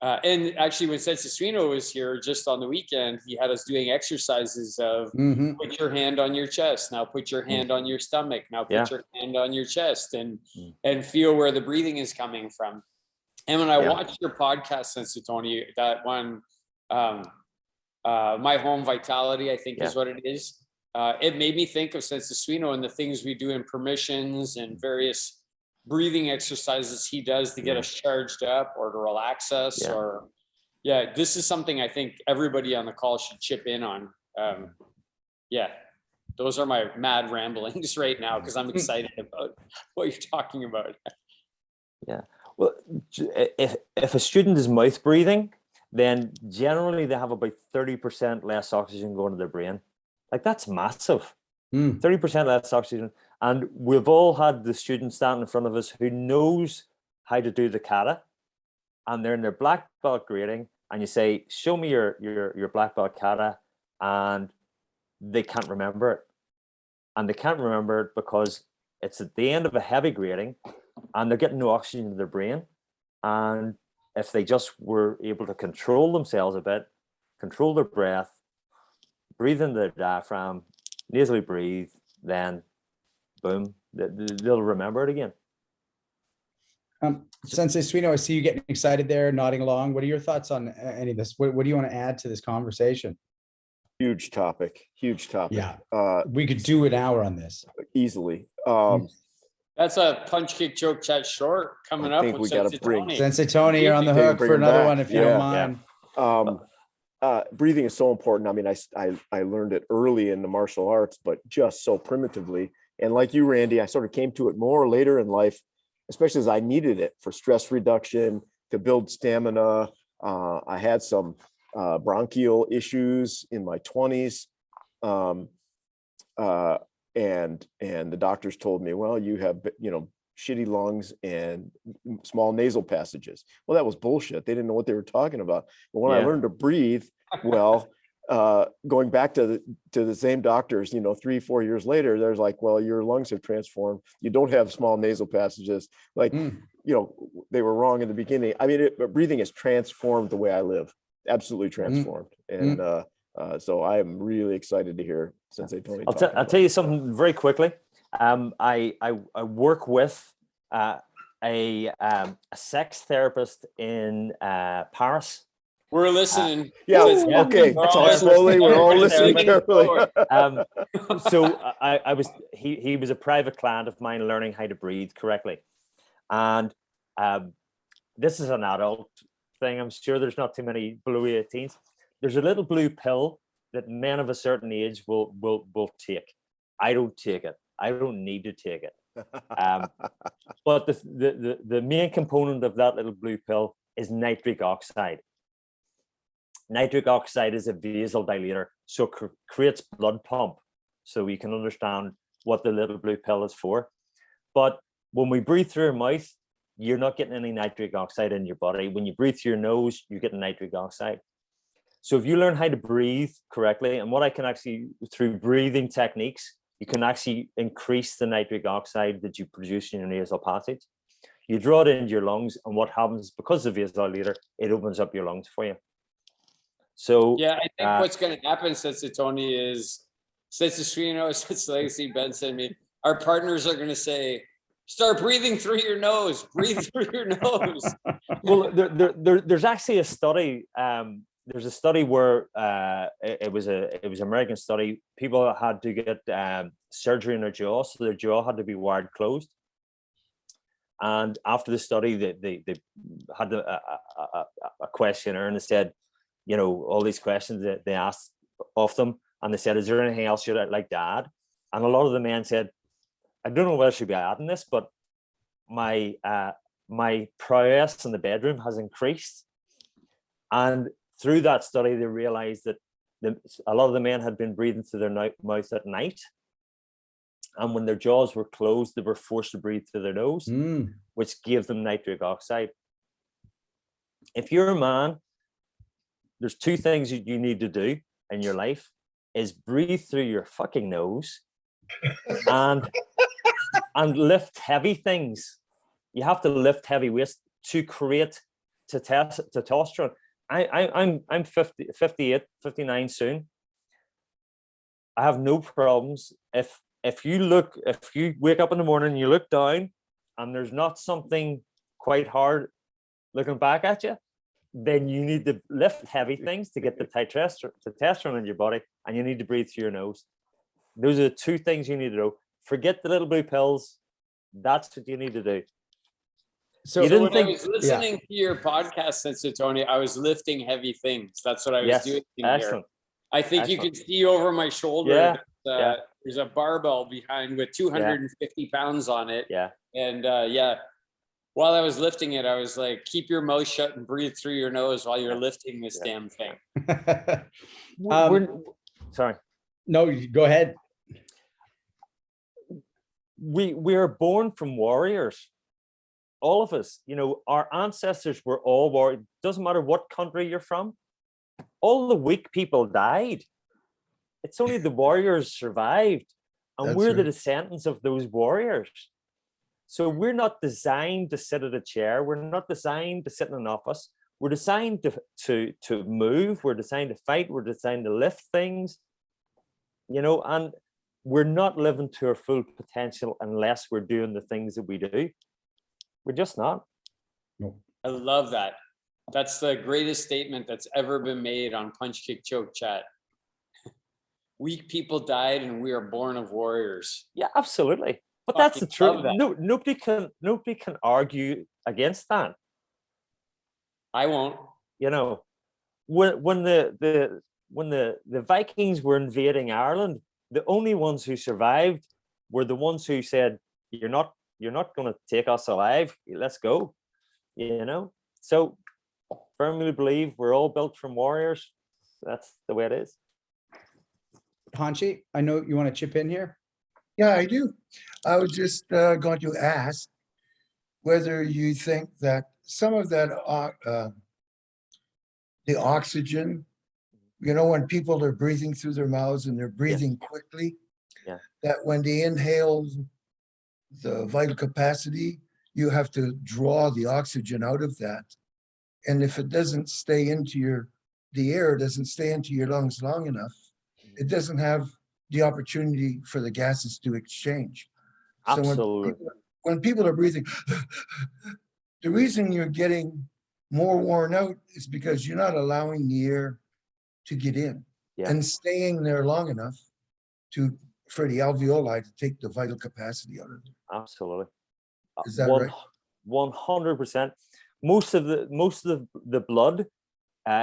and actually when Sensei Suino was here just on the weekend, he had us doing exercises of put your hand on your chest. Now put your hand on your stomach. Now put your hand on your chest and feel where the breathing is coming from. And when I watched your podcast, Sensei Toney, that one, My Home Vitality, I think is what it is. It made me think of Sensei Suino and the things we do in permissions and various breathing exercises he does to get us charged up or to relax us. Or this is something I think everybody on the call should chip in on. those are my mad ramblings right now because I'm excited about what you're talking about. Yeah. Well, if a student is mouth breathing, then generally they have about 30% less oxygen going to their brain. Like, that's massive. 30% less oxygen. And we've all had the student standing in front of us who knows how to do the kata, and they're in their black belt grading, and you say, show me your black belt kata, and they can't remember it. And they can't remember it because it's at the end of a heavy grading and they're getting no oxygen to their brain. And if they just were able to control themselves a bit, control their breath, breathe into their diaphragm, nasally breathe, then boom, they'll remember it again. Sensei Suino, I see you getting excited there, nodding along. What are your thoughts on any of this? What do you want to add to this conversation? Huge topic. Yeah, we could do an hour on this Easily. That's a punch, kick, choke, chat short coming I up think with we gotta Sensei bring- Toney. Sensei Toney, you're on the hook Bring for him another back. one if you don't mind. Breathing is so important. I mean, I learned it early in the martial arts, but just so primitively. And like you, Randy, I sort of came to it more later in life, especially as I needed it for stress reduction, to build stamina. I had some bronchial issues in my 20s. And the doctors told me, well, you have, shitty lungs and small nasal passages. Well, that was bullshit. They didn't know what they were talking about. But when I learned to breathe, well, going back to the same doctors, 3-4 years later, there's like, well, your lungs have transformed. You don't have small nasal passages. Like, they were wrong in the beginning. I mean, breathing has transformed the way I live. Absolutely transformed. And so I am really excited to hear Sensei Toney. I'll tell you something very quickly. I work with a sex therapist in Paris. We're listening. Okay. Talk slowly. We're all listening carefully. So he was a private client of mine learning how to breathe correctly. And this is an adult thing. I'm sure there's not too many below 18s. There's a little blue pill that men of a certain age will take. I don't take it. I don't need to take it. But the main component of that little blue pill is nitric oxide. Nitric oxide is a vasodilator, so it creates blood pump. So you can understand what the little blue pill is for. But when we breathe through our mouth, you're not getting any nitric oxide in your body. When you breathe through your nose, you're getting nitric oxide. So if you learn how to breathe correctly, and what I can actually, through breathing techniques, you can actually increase the nitric oxide that you produce in your nasal passage. You draw it into your lungs, and what happens, because of the vasodilator, it opens up your lungs for you. So yeah, I think what's going to happen, Sensei Toney, is Sensei Suino, Sensei Legacy, Benson, our partners are going to say, start breathing through your nose, breathe through your nose. Well, there's actually a study. There's a study where it was an American study. People had to get surgery in their jaw, so their jaw had to be wired closed. And after the study, they had a questionnaire, and they said, all these questions that they asked of them, and they said, is there anything else you'd like to add? And a lot of the men said, I don't know whether I should be adding this, but my prowess in the bedroom has increased. And through that study, they realized that a lot of the men had been breathing through their mouth at night. And when their jaws were closed, they were forced to breathe through their nose, which gave them nitric oxide. If you're a man, there's two things you need to do in your life, is breathe through your fucking nose and lift heavy things. You have to lift heavy weights to create testosterone. I'm 58, 59 soon. I have no problems. If you wake up in the morning and you look down and there's not something quite hard looking back at you, then you need to lift heavy things to get the testosterone in your body, and you need to breathe through your nose. Those are the two things you need to do. Forget the little blue pills. That's what you need to do. So when I was listening to your podcast, Sensei Toney, I was lifting heavy things. That's what I was doing here. Excellent. I think you can see over my shoulder. there's a barbell behind with 250 pounds on it. Yeah. And while I was lifting it, I was like, keep your mouth shut and breathe through your nose while you're lifting this damn thing. Sorry. No, go ahead. We are born from warriors. All of us, you know, our ancestors were all warriors. Doesn't matter what country you're from. All the weak people died. It's only the warriors survived. And That's we're the right. descendants of those warriors. So we're not designed to sit at a chair. We're not designed to sit in an office. We're designed to move. We're designed to fight. We're designed to lift things, you know, and we're not living to our full potential unless we're doing the things that we do. We're just not. No. I love that. That's the greatest statement that's ever been made on Punch Kick Choke Chat. Weak people died and we are born of warriors. Yeah, absolutely. But that's the Fucking truth. love that. Nobody can argue against that. I won't. You know, when the Vikings were invading Ireland, the only ones who survived were the ones who said, you're not going to take us alive. Let's go. You know, so firmly believe we're all built from warriors. That's the way it is. Hanshi, I know you want to chip in here. Yeah, I do. I was just going to ask whether you think that some of that, the oxygen, you know, when people are breathing through their mouths and they're breathing quickly, that when they inhale the vital capacity, you have to draw the oxygen out of that. And if it doesn't stay into the air doesn't stay into your lungs long enough, it doesn't have the opportunity for the gases to exchange. Absolutely. So when people are breathing, the reason you're getting more worn out is because you're not allowing the air to get in and staying there long enough for the alveoli to take the vital capacity out of it. Absolutely. Is that right? 100%. Most of the blood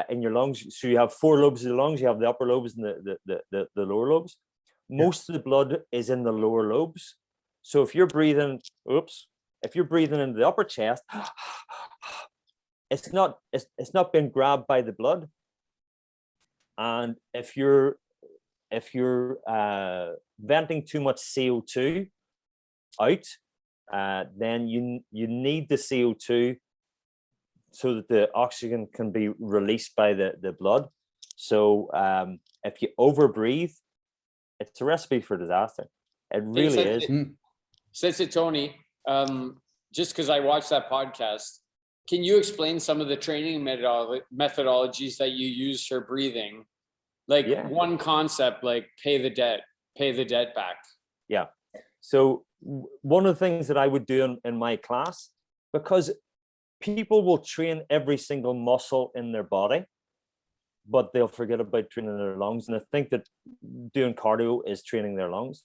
in your lungs. So you have 4 lobes of the lungs. You have the upper lobes and the lower lobes. Most of the blood is in the lower lobes. So if you're breathing, if you're breathing into the upper chest, it's not being grabbed by the blood. And if you're venting too much CO2 out, then you need the CO2 so that the oxygen can be released by the blood. So if you overbreathe, it's a recipe for disaster. It really is. Sensei Toney, just because I watched that podcast, can you explain some of the training methodologies that you use for breathing? Like one concept, like pay the debt back. Yeah. So one of the things that I would do in my class, because people will train every single muscle in their body, but they'll forget about training their lungs. And I think that doing cardio is training their lungs.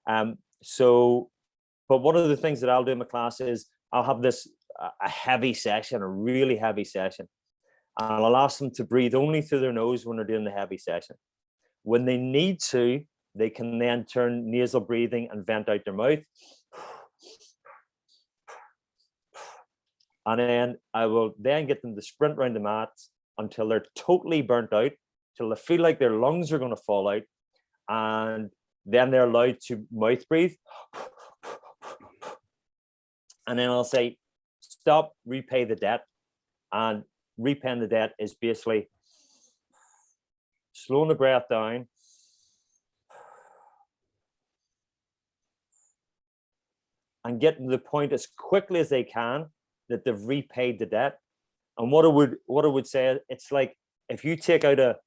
But one of the things that I'll do in my class is I'll have a heavy session, a really heavy session. And I'll ask them to breathe only through their nose when they're doing the heavy session. When they need to, they can then turn nasal breathing and vent out their mouth. And then I will then get them to sprint around the mat until they're totally burnt out, till they feel like their lungs are going to fall out. And then they're allowed to mouth breathe. And then I'll say, stop, repay the debt. And repaying the debt is basically slowing the breath down, and getting to the point as quickly as they can that they've repaid the debt. And what I would say, it's like if you take out a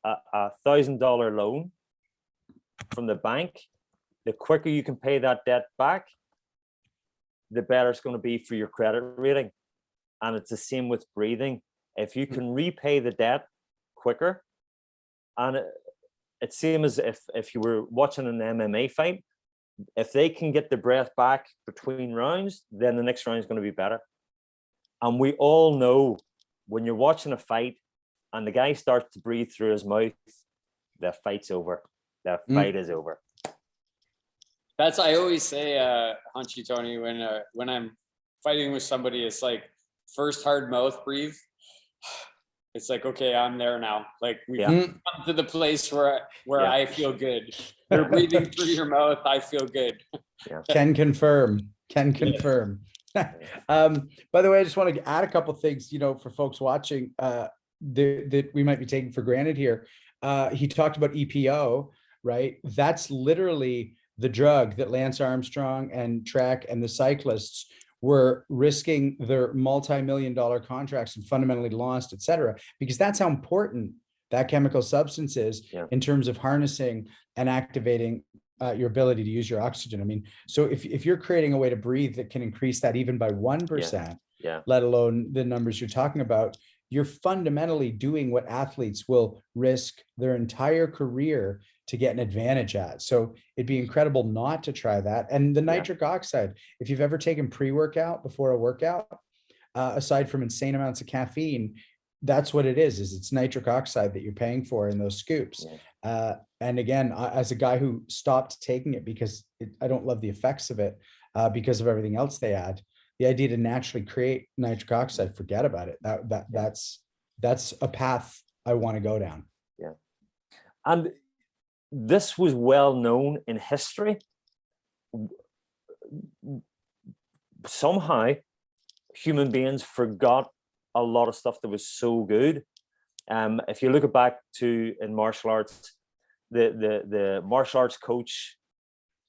$1,000 loan from the bank, the quicker you can pay that debt back, the better it's going to be for your credit rating. And it's the same with breathing. If you can repay the debt quicker, and it's same as if you were watching an MMA fight, if they can get the breath back between rounds, then the next round is going to be better. And we all know when you're watching a fight and the guy starts to breathe through his mouth, the fight's over. The fight is over. That's, I always say, Hunchy Tony, when I'm fighting with somebody, it's like first hard mouth breathe. It's like, okay, I'm there now. Like we've come to the place where I feel good. You're breathing through your mouth. I feel good. Can confirm. By the way, I just want to add a couple things, for folks watching that we might be taking for granted here. He talked about EPO, right? That's literally the drug that Lance Armstrong and Trek and the cyclists were risking their multi-million-dollar contracts and fundamentally lost, et cetera, because that's how important that chemical substance is in terms of harnessing and activating your ability to use your oxygen. I mean, so if you're creating a way to breathe that can increase that even by 1%, let alone the numbers you're talking about, you're fundamentally doing what athletes will risk their entire career to get an advantage at. So it'd be incredible not to try that. And the nitric oxide, if you've ever taken pre-workout before a workout, aside from insane amounts of caffeine, that's what it is it's nitric oxide that you're paying for in those scoops. And again, as a guy who stopped taking it because I don't love the effects of it because of everything else they add, the idea to naturally create nitric oxide, forget about it. That's a path I want to go down. And this was well known in history. Somehow human beings forgot a lot of stuff that was so good. If you look back to in martial arts, the martial arts coach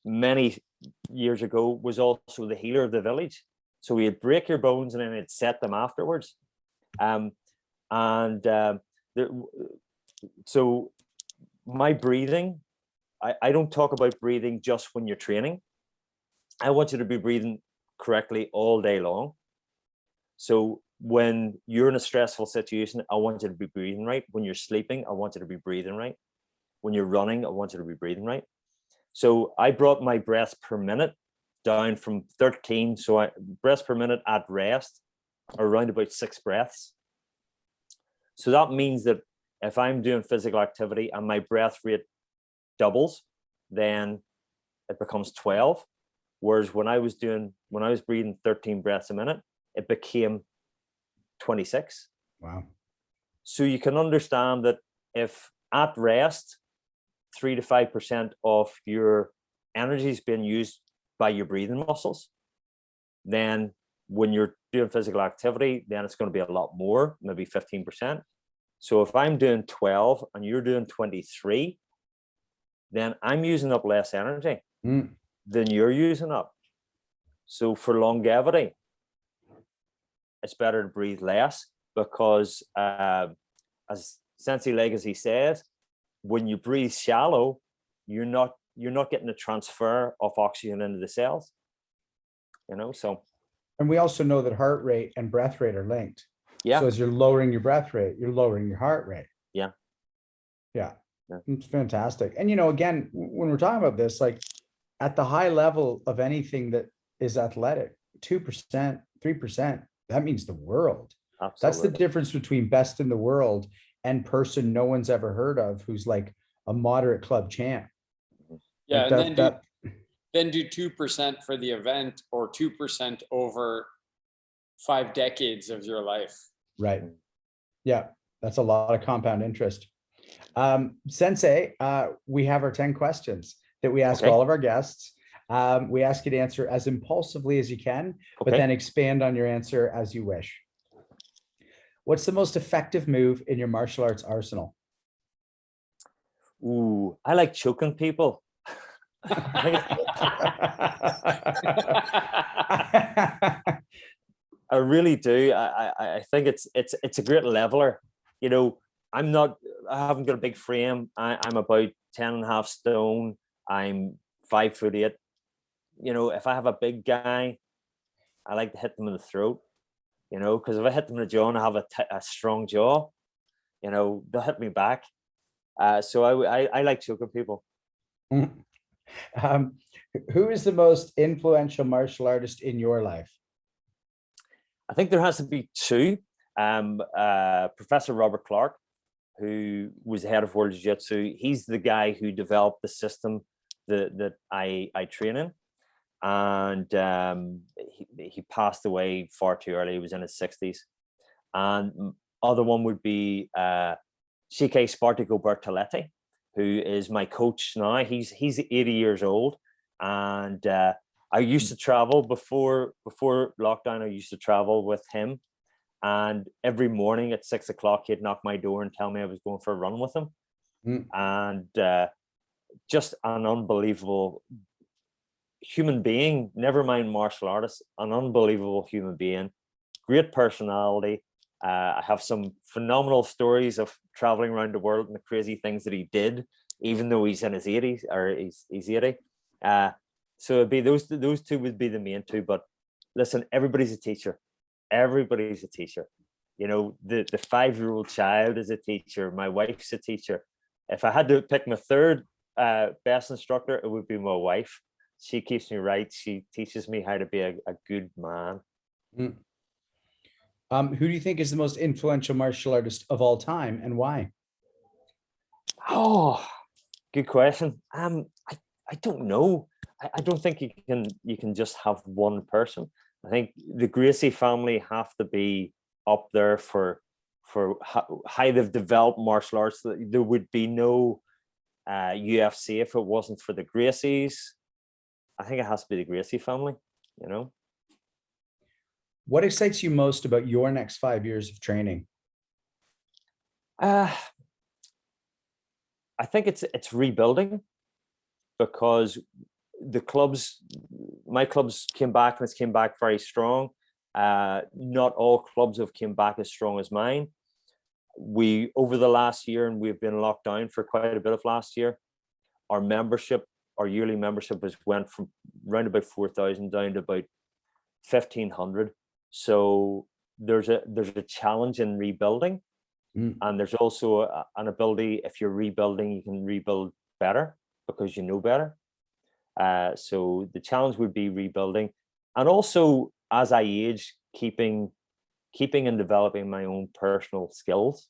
many years ago was also the healer of the village. So he'd break your bones and then he'd set them afterwards. So my breathing, I don't talk about breathing just when you're training. I want you to be breathing correctly all day long. So when you're in a stressful situation, I want you to be breathing right. When you're sleeping, I want you to be breathing right. When you're running, I want you to be breathing right. So I brought my breaths per minute down from 13. So breaths per minute at rest are around about 6 breaths. So that means that if I'm doing physical activity and my breath rate doubles, then it becomes 12. Whereas when I was breathing 13 breaths a minute, it became 26. Wow. So you can understand that if at rest, 3 to 5% of your energy is being used by your breathing muscles, then when you're doing physical activity, then it's going to be a lot more, maybe 15%. So if I'm doing 12 and you're doing 23, then I'm using up less energy than you're using up. So for longevity, it's better to breathe less because, as Sensei Legacy says, when you breathe shallow, you're not getting a transfer of oxygen into the cells. So. And we also know that heart rate and breath rate are linked. Yeah. So as you're lowering your breath rate, you're lowering your heart rate. Yeah. It's fantastic. And again, when we're talking about this, like at the high level of anything that is athletic, 2%, 3%, that means the world. Absolutely. That's the difference between best in the world and person no one's ever heard of who's like a moderate club champ. Yeah, like and then do 2% for the event or 2% over 5 decades of your life. Right. Yeah, that's a lot of compound interest. Sensei, we have our 10 questions that we ask all of our guests. We ask you to answer as impulsively as you can, but then expand on your answer as you wish. What's the most effective move in your martial arts arsenal? Ooh, I like choking people. I really do. I think it's a great leveler. I haven't got a big frame. I'm about 10.5 stone. I'm 5'8". If I have a big guy, I like to hit them in the throat, because if I hit them in the jaw and I have a strong jaw, they'll hit me back. So I like choking people. Who is the most influential martial artist in your life? I think there has to be 2. Professor Robert Clark, who was the head of World Jiu Jitsu. He's the guy who developed the system that I train in. And he passed away far too early. He was in his 60s. And other one would be CK Spartico Bertoletti, who is my coach now. He's 80 years old, and I used to travel before lockdown. I used to travel with him, and every morning at 6 o'clock, he'd knock my door and tell me I was going for a run with him. And just an unbelievable human being, never mind martial artist, an unbelievable human being, great personality. I have some phenomenal stories of traveling around the world and the crazy things that he did, even though he's in his 80s, or he's 80. So it'd be those two would be the main two. But listen, everybody's a teacher. Everybody's a teacher. You know, the 5-year-old child is a teacher. My wife's a teacher. If I had to pick my third best instructor, it would be my wife. She keeps me right. She teaches me how to be a good man. Who do you think is the most influential martial artist of all time, and why? Oh, good question. I don't know. I don't think you can just have one person. I think the Gracie family have to be up there for how they've developed martial arts. There would be no UFC if it wasn't for the Gracies. I think it has to be the Gracie family, you know. What excites you most about your next 5 years of training? I think it's rebuilding, because my clubs came back, and it's came back very strong. Not all clubs have came back as strong as mine. We, over the last year, and we've been locked down for quite a bit of last year, our yearly membership went from around about 4,000 down to about 1,500. So there's a challenge in rebuilding, and there's also an ability, if you're rebuilding, you can rebuild better because you know better. So the challenge would be rebuilding, and also as I age, keeping and developing my own personal skills.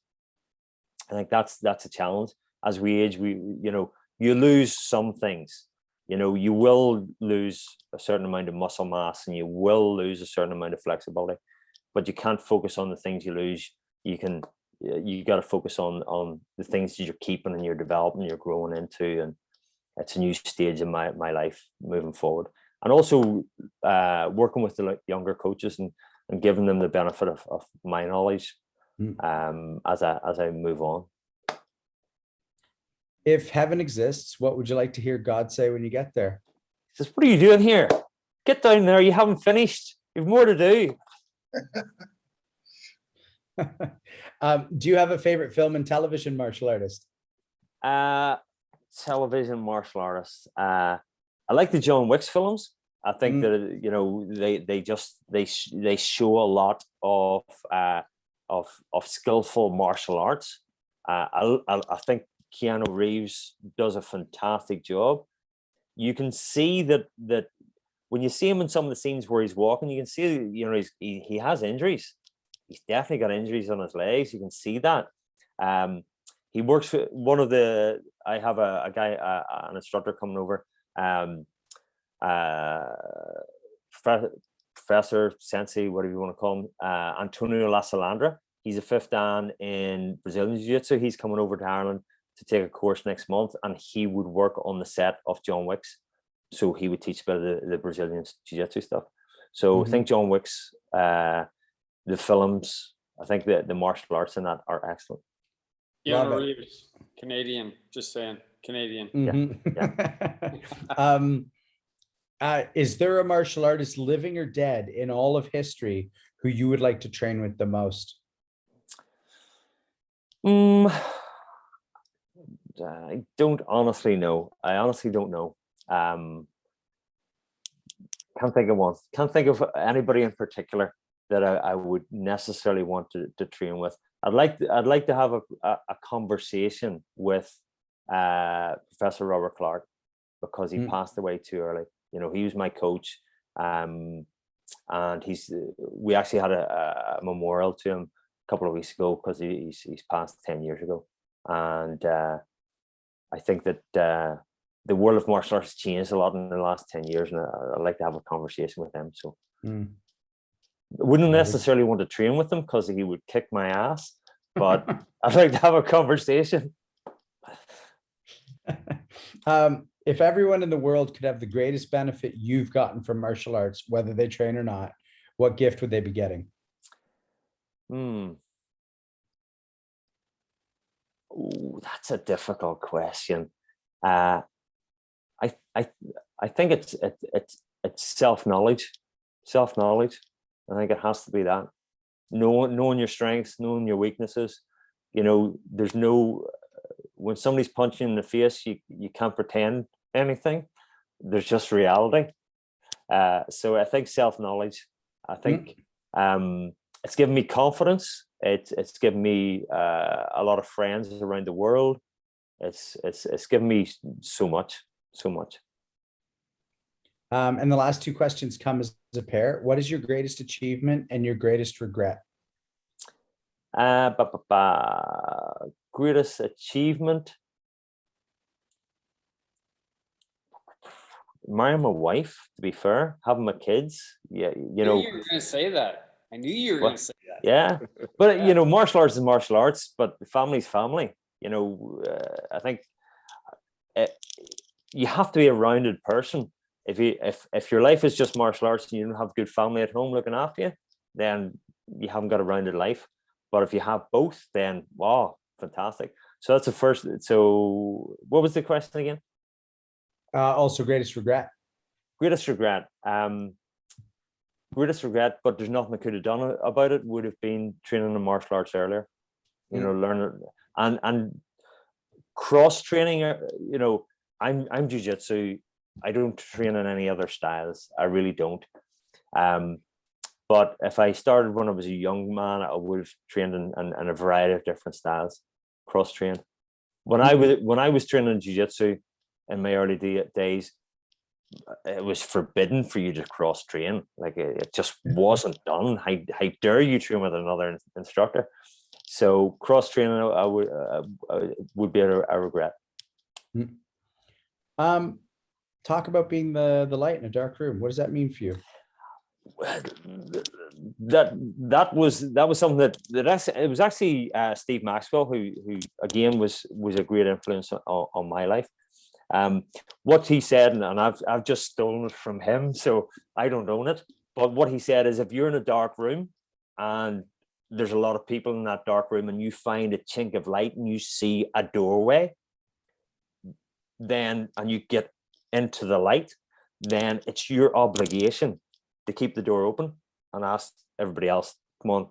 I think that's a challenge. As we age, you lose some things. You know, you will lose a certain amount of muscle mass, and you will lose a certain amount of flexibility, but you can't focus on the things you lose. You got to focus on the things that you're keeping and you're developing, you're growing into, and it's a new stage in my life moving forward. And also working with the younger coaches and giving them the benefit of my knowledge as I move on. If heaven exists, what would you like to hear God say when you get there? He says, "What are you doing here? Get down there. You haven't finished. You've more to do." Do you have a favorite film and television martial artist? Television martial artists. I like the John Wick's films. I think that, you know, they show a lot of skillful martial arts. I think Keanu Reeves does a fantastic job. You can see that when you see him in some of the scenes where he's walking, you can see, you know, he has injuries. He's definitely got injuries on his legs. You can see that. He works with I have a guy, an instructor coming over, Professor, Sensei, whatever you want to call him, Antonio La Salandra. He's a 5th Dan in Brazilian Jiu Jitsu. He's coming over to Ireland to take a course next month, and he would work on the set of John Wick's. So he would teach a bit of the Brazilian Jiu Jitsu stuff. So I think John Wick's, the films, I think the martial arts in that are excellent. Keanu Reeves, Canadian, just saying, Canadian. Is there a martial artist, living or dead, in all of history who you would like to train with the most? I don't honestly know. I honestly don't know. Can't think of one. Can't think of anybody in particular that I would necessarily want to train with. I'd like to have a conversation with Professor Robert Clark, because he passed away too early. You know, he was my coach, and we actually had a memorial to him a couple of weeks ago, because he's passed 10 years ago. And I think that the world of martial arts has changed a lot in the last 10 years, and I'd like to have a conversation with him. So I wouldn't necessarily want to train with him because he would kick my ass, but I'd like to have a conversation. If everyone in the world could have the greatest benefit you've gotten from martial arts, whether they train or not, what gift would they be getting? Ooh, that's a difficult question. I think it's self-knowledge. Self-knowledge. I think it has to be that. Knowing your strengths, knowing your weaknesses. You know, there's no, when somebody's punching you in the face, you can't pretend anything. There's just reality. So I think self-knowledge. I think it's given me confidence. It's given me a lot of friends around the world. It's given me so much. And the last two questions come as a pair. What is your greatest achievement and your greatest regret? Greatest achievement. Marrying my wife, to be fair, having my kids. Yeah, you know. You were going to say that. I knew you were going to say that. Yeah, but you know, martial arts is martial arts, but family's family. You know, I think you have to be a rounded person. If your life is just martial arts and you don't have good family at home looking after you, then you haven't got a rounded life. But if you have both, then wow, fantastic. So that's the first. So what was the question again? Also, greatest regret. Greatest regret. Greatest regret, but there's nothing I could have done about it. Would have been training in martial arts earlier. You know, learning and cross training. You know, I'm Ju Jitsu. I don't train in any other styles. I really don't. But if I started when I was a young man, I would have trained in a variety of different styles, cross trained. When I was training Ju Jitsu in my early days, it was forbidden for you to cross train. Like it just wasn't done. How dare you train with another instructor? So cross training, I would be a regret. Talk about being the light in a dark room. What does that mean for you? That was something that it was actually Steve Maxwell who again was a great influence on my life. What he said, and I've just stolen it from him, so I don't own it. But what he said is, if you're in a dark room and there's a lot of people in that dark room, and you find a chink of light and you see a doorway, and you get into the light, then it's your obligation to keep the door open and ask everybody else, come on,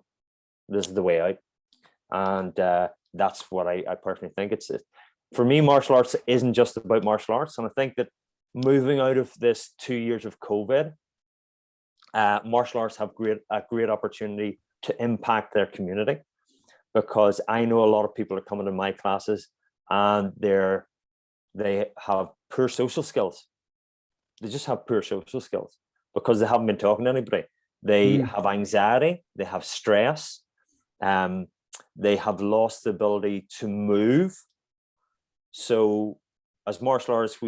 this is the way out. And that's what I personally think. For me, martial arts isn't just about martial arts. And I think that moving out of this 2 years of COVID, martial arts have a great opportunity to impact their community, because I know a lot of people are coming to my classes and they have poor social skills. They just have poor social skills because they haven't been talking to anybody. They have anxiety, they have stress, they have lost the ability to move. So as martial artists,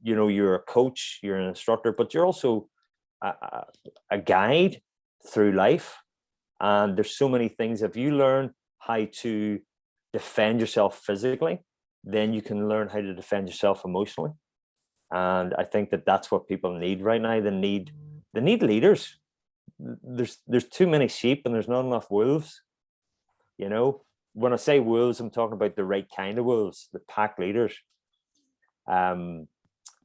you know, you're a coach, you're an instructor, but you're also a guide through life. And there's so many things. If you learn how to defend yourself physically, then you can learn how to defend yourself emotionally. And I think that that's what people need right now. They need leaders. There's too many sheep and there's not enough wolves. You know, when I say wolves, I'm talking about the right kind of wolves, the pack leaders. And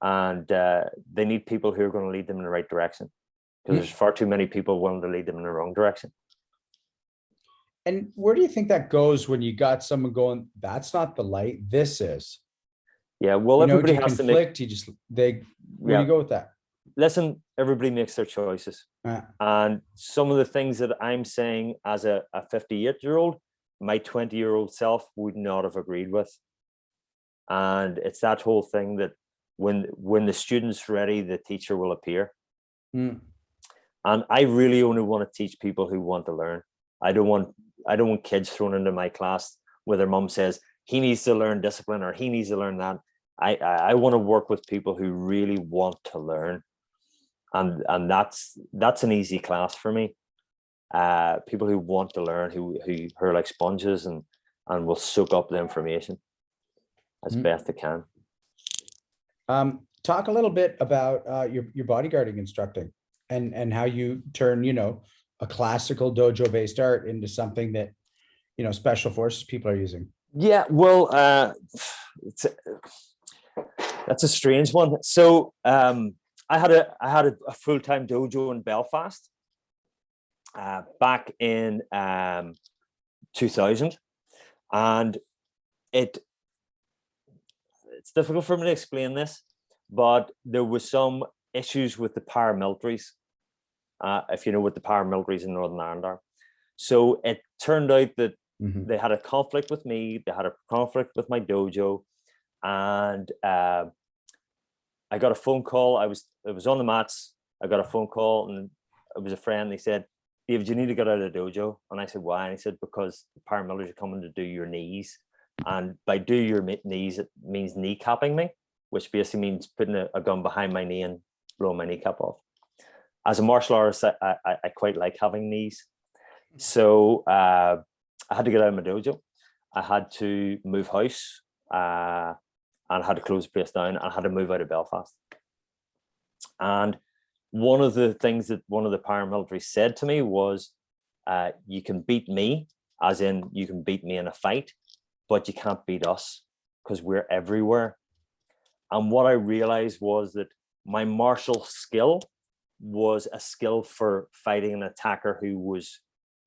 they need people who are going to lead them in the right direction, because there's far too many people willing to lead them in the wrong direction. And where do you think that goes when you got someone going, that's not the light, this is? Yeah, well, everybody has to make. Where do you go with that? Listen, everybody makes their choices. And some of the things that I'm saying as a 58-year-old, my 20-year-old self would not have agreed with. And it's that whole thing that when the student's ready, the teacher will appear. And I really only want to teach people who want to learn. I don't want kids thrown into my class where their mom says he needs to learn discipline or he needs to learn that. I want to work with people who really want to learn, and that's an easy class for me. People who want to learn, who are like sponges and will soak up the information as best they can. Talk a little bit about your bodyguarding instructing and how you turn, a classical dojo based art into something that, special forces people are using. Yeah, well, that's a strange one. So I had a full-time dojo in Belfast back in 2000, and it's difficult for me to explain this, but there was some issues with the paramilitaries, if you know what the paramilitaries in Northern Ireland are. So it turned out that they had a conflict with me, they had a conflict with my dojo, and I got a phone call. It was on the mats. I got a phone call, and it was a friend. They said, "David, you need to get out of the dojo." And I said, "Why?" And he said, "Because the paramilitaries are coming to do your knees. And by do your knees, it means kneecapping me, which basically means putting a gun behind my knee and blowing my kneecap off." As a martial artist, I quite like having knees. So I had to get out of my dojo. I had to move house. And had to close the place down, and I had to move out of Belfast. And one of the things that one of the paramilitaries said to me was, you can beat me, as in you can beat me in a fight, but you can't beat us because we're everywhere. And what I realized was that my martial skill was a skill for fighting an attacker who was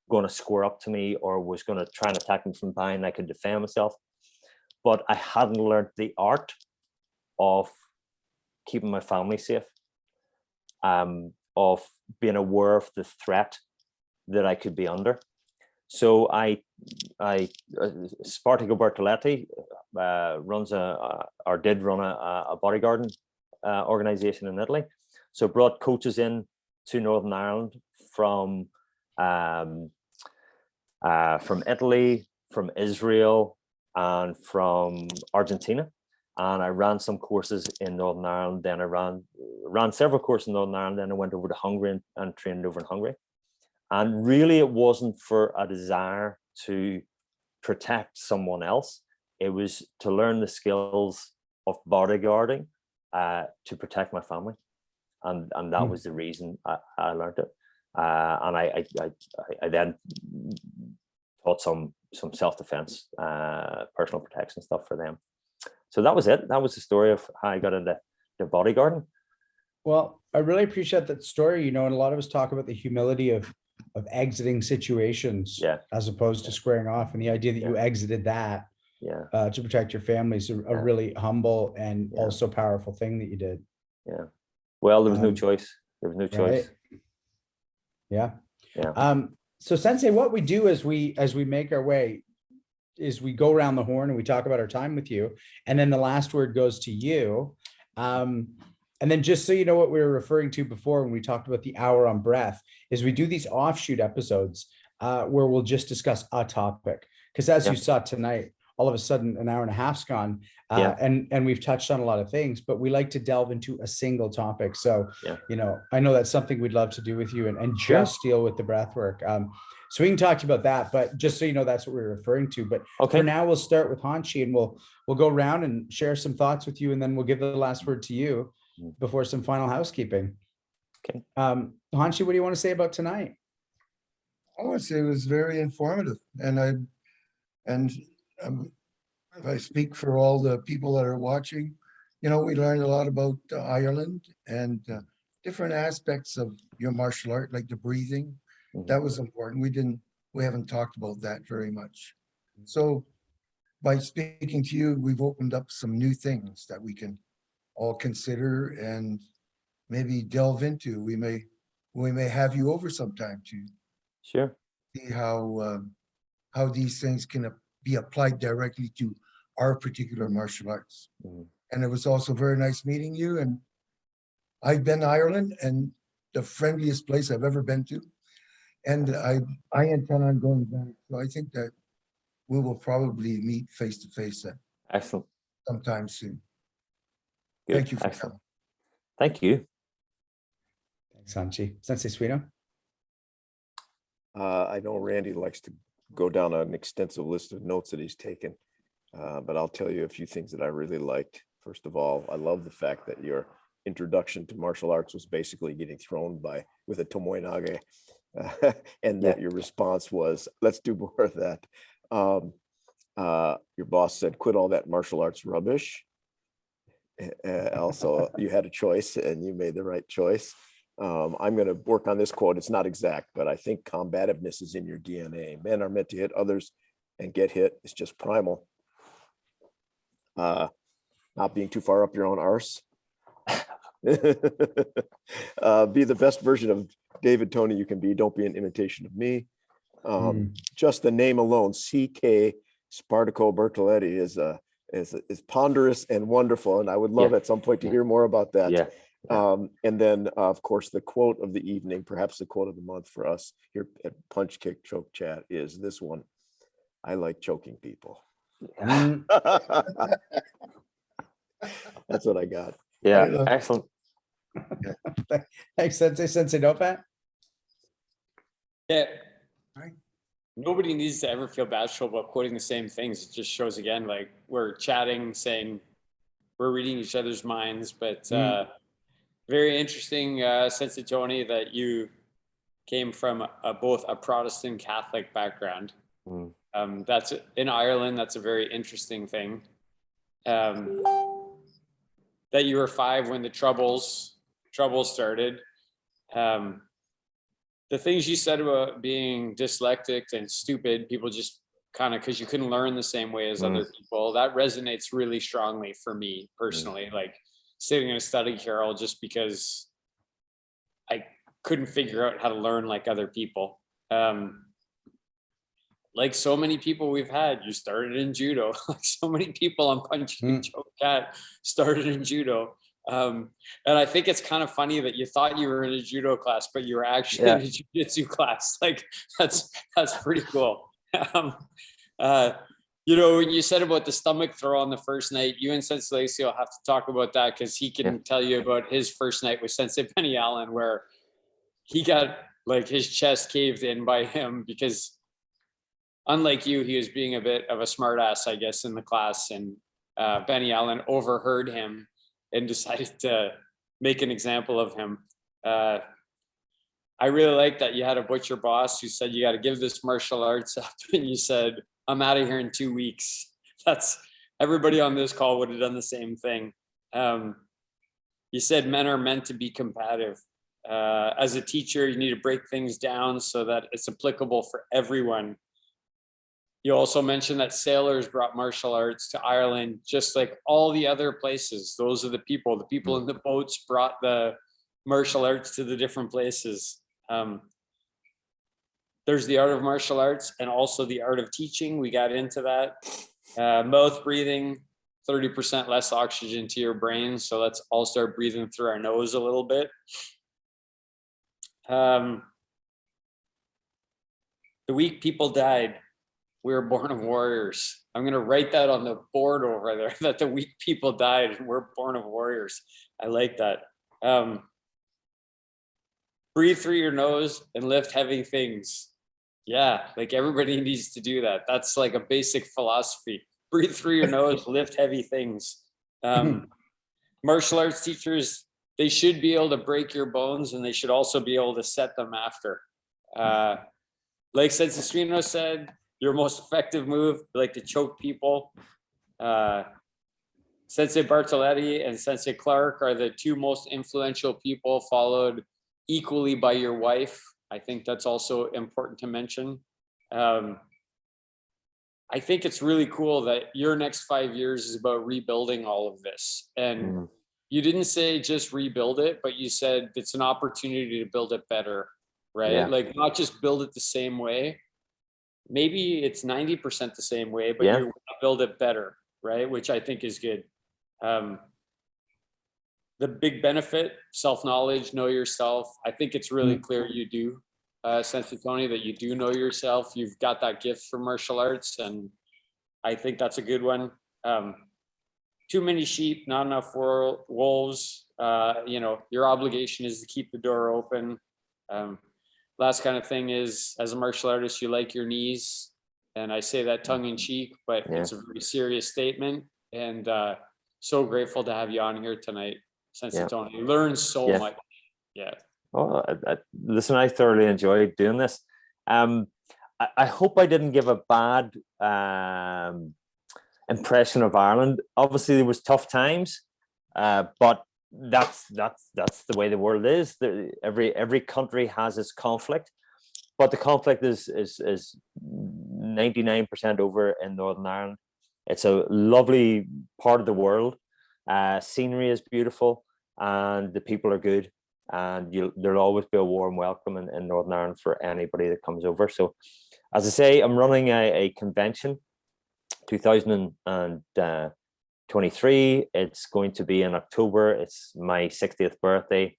going to square up to me or was going to try and attack me from behind. I could defend myself. But I hadn't learned the art of keeping my family safe, of being aware of the threat that I could be under. So Spartaco Bertoletti did run a bodyguarding organization in Italy. So brought coaches in to Northern Ireland from Italy, from Israel, and from Argentina, and I ran some courses in Northern Ireland. Then I ran several courses in Northern Ireland. Then I went over to Hungary and trained over in Hungary. And really, it wasn't for a desire to protect someone else. It was to learn the skills of bodyguarding to protect my family, and that was the reason I learned it. And I then taught some self-defense, personal protection stuff for them. So that was it. That was the story of how I got into the bodyguarding. Well, I really appreciate that story, and a lot of us talk about the humility of exiting situations, as opposed to squaring off, and the idea that you exited that to protect your family is a really humble and also powerful thing that you did. Yeah. Well, there was no choice. There was no choice. Right? Yeah. So Sensei, what we do as we make our way is we go around the horn and we talk about our time with you, and then the last word goes to you. And then just so you know what we were referring to before when we talked about the hour on breath, is we do these offshoot episodes where we'll just discuss a topic. Because as you saw tonight, all of a sudden an hour and a half's gone, and we've touched on a lot of things, but we like to delve into a single topic. So, I know that's something we'd love to do with you and just deal with the breath work. So we can talk to you about that, but just so you know, that's what we're referring to. But for now, we'll start with Hanshi, and we'll go around and share some thoughts with you, and then we'll give the last word to you before some final housekeeping. Okay. Hanshi, what do you want to say about tonight? I would say it was very informative, and if I speak for all the people that are watching, we learned a lot about Ireland and different aspects of your martial art, like the breathing. That was important. We haven't talked about that very much. So by speaking to you, we've opened up some new things that we can all consider and maybe delve into. We may have you over sometime to see how these things can be applied directly to our particular martial arts. And it was also very nice meeting you. And I've been to Ireland, and the friendliest place I've ever been to. And I intend on going back. So I think that we will probably meet face to face Excellent. sometime soon. Good. Thank you for Excellent. Thank you. Thanks, Sanchi. Sensei Suino? I know Randy likes to go down an extensive list of notes that he's taken, but I'll tell you a few things that I really liked. First of all, I love the fact that your introduction to martial arts was basically getting thrown with a tomoe-nage, and that your response was, let's do more of that. Your boss said, quit all that martial arts rubbish. Also, you had a choice and you made the right choice. I'm going to work on this quote. It's not exact, but I think combativeness is in your DNA. Men are meant to hit others and get hit. It's just primal. Not being too far up your own arse. Be the best version of David Toney you can be. Don't be an imitation of me. Just the name alone, C.K. Spartaco Bertoletti, is ponderous and wonderful. And I would love at some point to hear more about that. Yeah. And then, of course, the quote of the evening, perhaps the quote of the month for us here at Punch Kick Choke Chat is this one. I like choking people. That's what I got. Yeah, excellent. Thanks, Sensei. Sensei Dopat? Yeah. Right. Nobody needs to ever feel bashful about quoting the same things. It just shows again, like we're chatting, saying we're reading each other's minds, but very interesting, Sensei Toney, that you came from both a Protestant Catholic background. That's in Ireland. That's a very interesting thing. That you were 5 when the troubles started. The things you said about being dyslexic and stupid, people just kind of, because you couldn't learn the same way as other people, that resonates really strongly for me personally. Like sitting in a study carrel just because I couldn't figure out how to learn like other people. Like so many people we've had, you started in judo. Like so many people on Punch Kick Choke Cat started in judo. And I think it's kind of funny that you thought you were in a judo class, but you were actually in a jiu-jitsu class. Like that's pretty cool. You know, when you said about the stomach throw on the first night, you and Sensei Lacey will have to talk about that because he can tell you about his first night with Sensei Penny Allen, where he got like his chest caved in by him because unlike you, he was being a bit of a smartass, I guess, in the class, and Benny Allen overheard him and decided to make an example of him. I really like that you had a butcher boss who said, you got to give this martial arts up. And you said, I'm out of here in 2 weeks. That's everybody on this call would have done the same thing. You said men are meant to be combative. As a teacher, you need to break things down so that it's applicable for everyone. You also mentioned that sailors brought martial arts to Ireland, just like all the other places. Those are the people in the boats brought the martial arts to the different places. There's the art of martial arts and also the art of teaching. We got into that. Mouth breathing, 30% less oxygen to your brain. So let's all start breathing through our nose a little bit. The week people died, we were born of warriors. I'm going to write that on the board over there, that the week people died and we're born of warriors. I like that. Breathe through your nose and lift heavy things. Yeah, like everybody needs to do that. That's like a basic philosophy. Breathe through your nose, lift heavy things. Martial arts teachers, they should be able to break your bones and they should also be able to set them after. Like Sensei Suino said, your most effective move, like to choke people. Sensei Bartoletti and Sensei Clark are the 2 most influential people, followed equally by your wife. I think that's also important to mention. I think it's really cool that your next 5 years is about rebuilding all of this. And you didn't say just rebuild it, but you said it's an opportunity to build it better, right? Yeah. Like not just build it the same way. Maybe it's 90% the same way, but you want to build it better, right? Which I think is good. The big benefit, self-knowledge, know yourself. I think it's really clear you do, Sensei Toney, that you do know yourself. You've got that gift for martial arts, and I think that's a good one. too many sheep, not enough wolves. You know, your obligation is to keep the door open. Last kind of thing is, as a martial artist, you like your knees. And I say that tongue in cheek, but it's a very serious statement. And so grateful to have you on here tonight, Sensei Toney. You learn so much. Yeah. Oh, listen, I thoroughly enjoyed doing this. I hope I didn't give a bad impression of Ireland. Obviously, there was tough times, but that's the way the world is. Every country has its conflict, but the conflict is 99% over in Northern Ireland. It's a lovely part of the world. Scenery is beautiful, and the people are good. And there'll always be a warm welcome in Northern Ireland for anybody that comes over. So, as I say, I'm running a convention, 2023. It's going to be in October. It's my 60th birthday.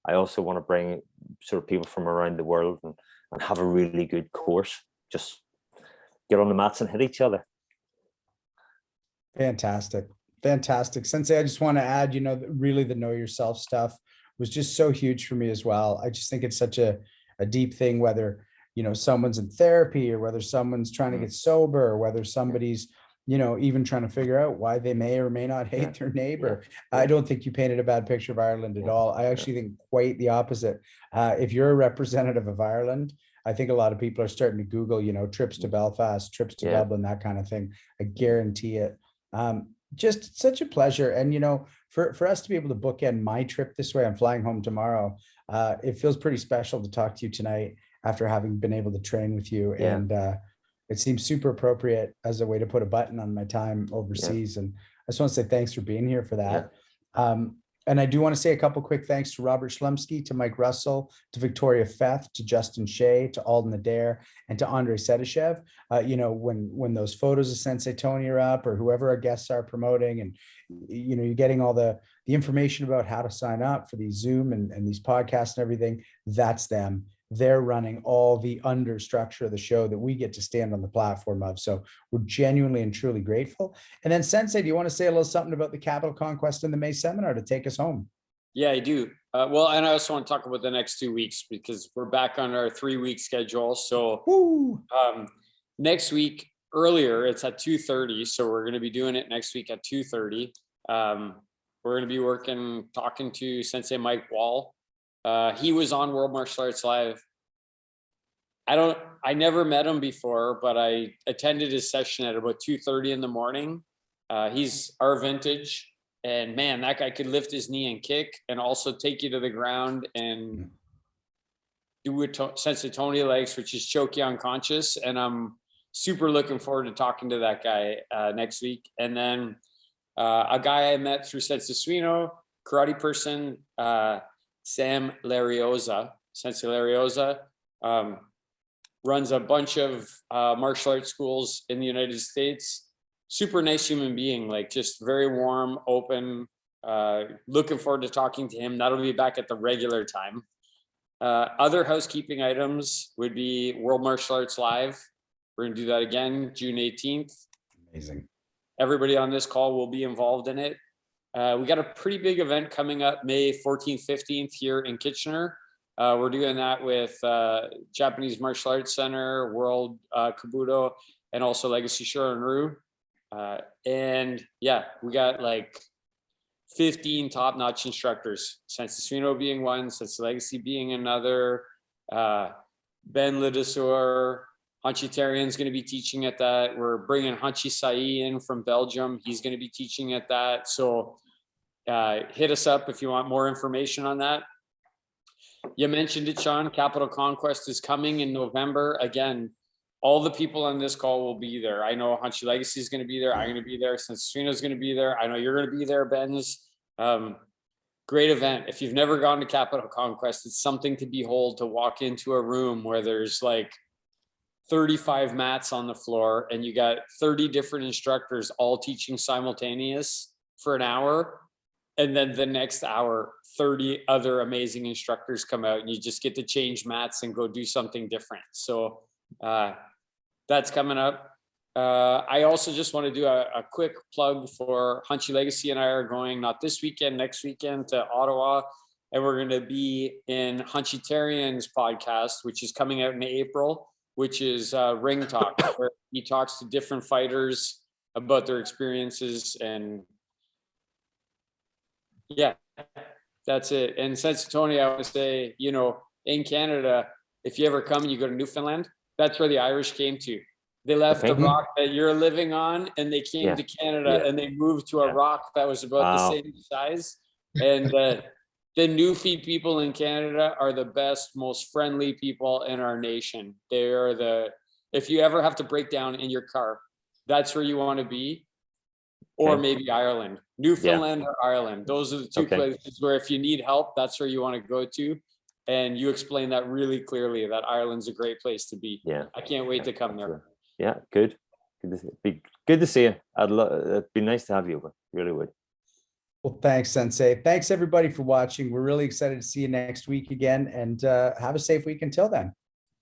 I also want to bring sort of people from around the world and have a really good course. Just get on the mats and hit each other. Fantastic. Fantastic. Sensei, I just want to add, you know, really the know yourself stuff was just so huge for me as well. I just think it's such a deep thing, whether, you know, someone's in therapy or whether someone's trying to get sober or whether somebody's, you know, even trying to figure out why they may or may not hate their neighbor. I don't think you painted a bad picture of Ireland at all. I actually think quite the opposite. If you're a representative of Ireland, I think a lot of people are starting to Google, you know, trips to Belfast, trips to Dublin, that kind of thing. I guarantee it. Just such a pleasure. And, you know, for us to be able to bookend my trip this way, I'm flying home tomorrow. It feels pretty special to talk to you tonight after having been able to train with you. And it seems super appropriate as a way to put a button on my time overseas. And I just want to say thanks for being here for that. And I do want to say a couple quick thanks to Robert Schlumsky, to Mike Russell, to Victoria Feth, to Justin Shea, to Alden Adair, and to Andrei Sedyshev. You know, when those photos of Sensei Toney are up, or whoever our guests are promoting, and you know, you're getting all the information about how to sign up for these Zoom and these podcasts and everything, that's them. They're running all the understructure of the show that we get to stand on the platform of. So we're genuinely and truly grateful. And then Sensei, do you want to say a little something about the Capital Conquest and the May seminar to take us home? Yeah, I do. Well, and I also want to talk about the next 2 weeks because we're back on our 3-week schedule. So next week earlier, it's at 2:30. So we're going to be doing it next week at 2:30. We're going to be talking to Sensei Mike Wall. He was on World Martial Arts Live. I never met him before, but I attended his session at about 2:30 in the morning. He's our vintage, and man, that guy could lift his knee and kick and also take you to the ground and do what Sensei Toney likes, which is choke you unconscious. And I'm super looking forward to talking to that guy next week. And then a guy I met through Sensei Suino, karate person, Sam Larioza, Sensei Larioza, runs a bunch of martial arts schools in the United States. Super nice human being, like just very warm, open. Looking forward to talking to him. That'll be back at the regular time. Other housekeeping items would be World Martial Arts Live. We're gonna do that again, June 18th. Amazing. Everybody on this call will be involved in it. We got a pretty big event coming up May 14th, 15th here in Kitchener. We're doing that with Japanese Martial Arts Center, World Kabuto, and also Legacy Shorin-ryu. And yeah, we got like 15 top-notch instructors, Sensei Suino being one, Sensei Legacy being another, Ben Lidesor, Hanchi Tarian's going to be teaching at that. We're bringing Hanchi Sai in from Belgium. He's going to be teaching at that. So hit us up if you want more information on that. You mentioned it, Sean. Capital Conquest is coming in November. Again, all the people on this call will be there. I know Hanchi Legacy is going to be there. I'm going to be there. Sensei Suino is going to be there. I know you're going to be there, Ben's. Great event. If you've never gone to Capital Conquest, it's something to behold, to walk into a room where there's like 35 mats on the floor and you got 30 different instructors all teaching simultaneous for an hour. And then the next hour, 30 other amazing instructors come out and you just get to change mats and go do something different. So that's coming up. I also just want to do a quick plug for Hunchy Legacy, and I are going not this weekend, next weekend to Ottawa, and we're going to be in Hunchitarian's podcast, which is coming out in April, which is Ring Talk, where he talks to different fighters about their experiences, and yeah, that's it. And Sensei Toney, I would say, you know, in Canada, if you ever come and you go to Newfoundland, that's where the Irish came to. They left the Okay. rock that you're living on, and they came Yeah. to Canada, Yeah. and they moved to a Yeah. rock that was about Wow. the same size. And the Newfie people in Canada are the best, most friendly people in our nation. They are if you ever have to break down in your car, that's where you want to be. Or Okay. maybe Ireland, Newfoundland or Ireland. Those are the two Okay. places where if you need help, that's where you want to go to. And you explain that really clearly, that Ireland's a great place to be. Yeah. I can't wait to come there. Yeah, good. Good to see you. It'd be nice to have you, but really would. Well, thanks, Sensei. Thanks everybody for watching. We're really excited to see you next week again, and have a safe week until then.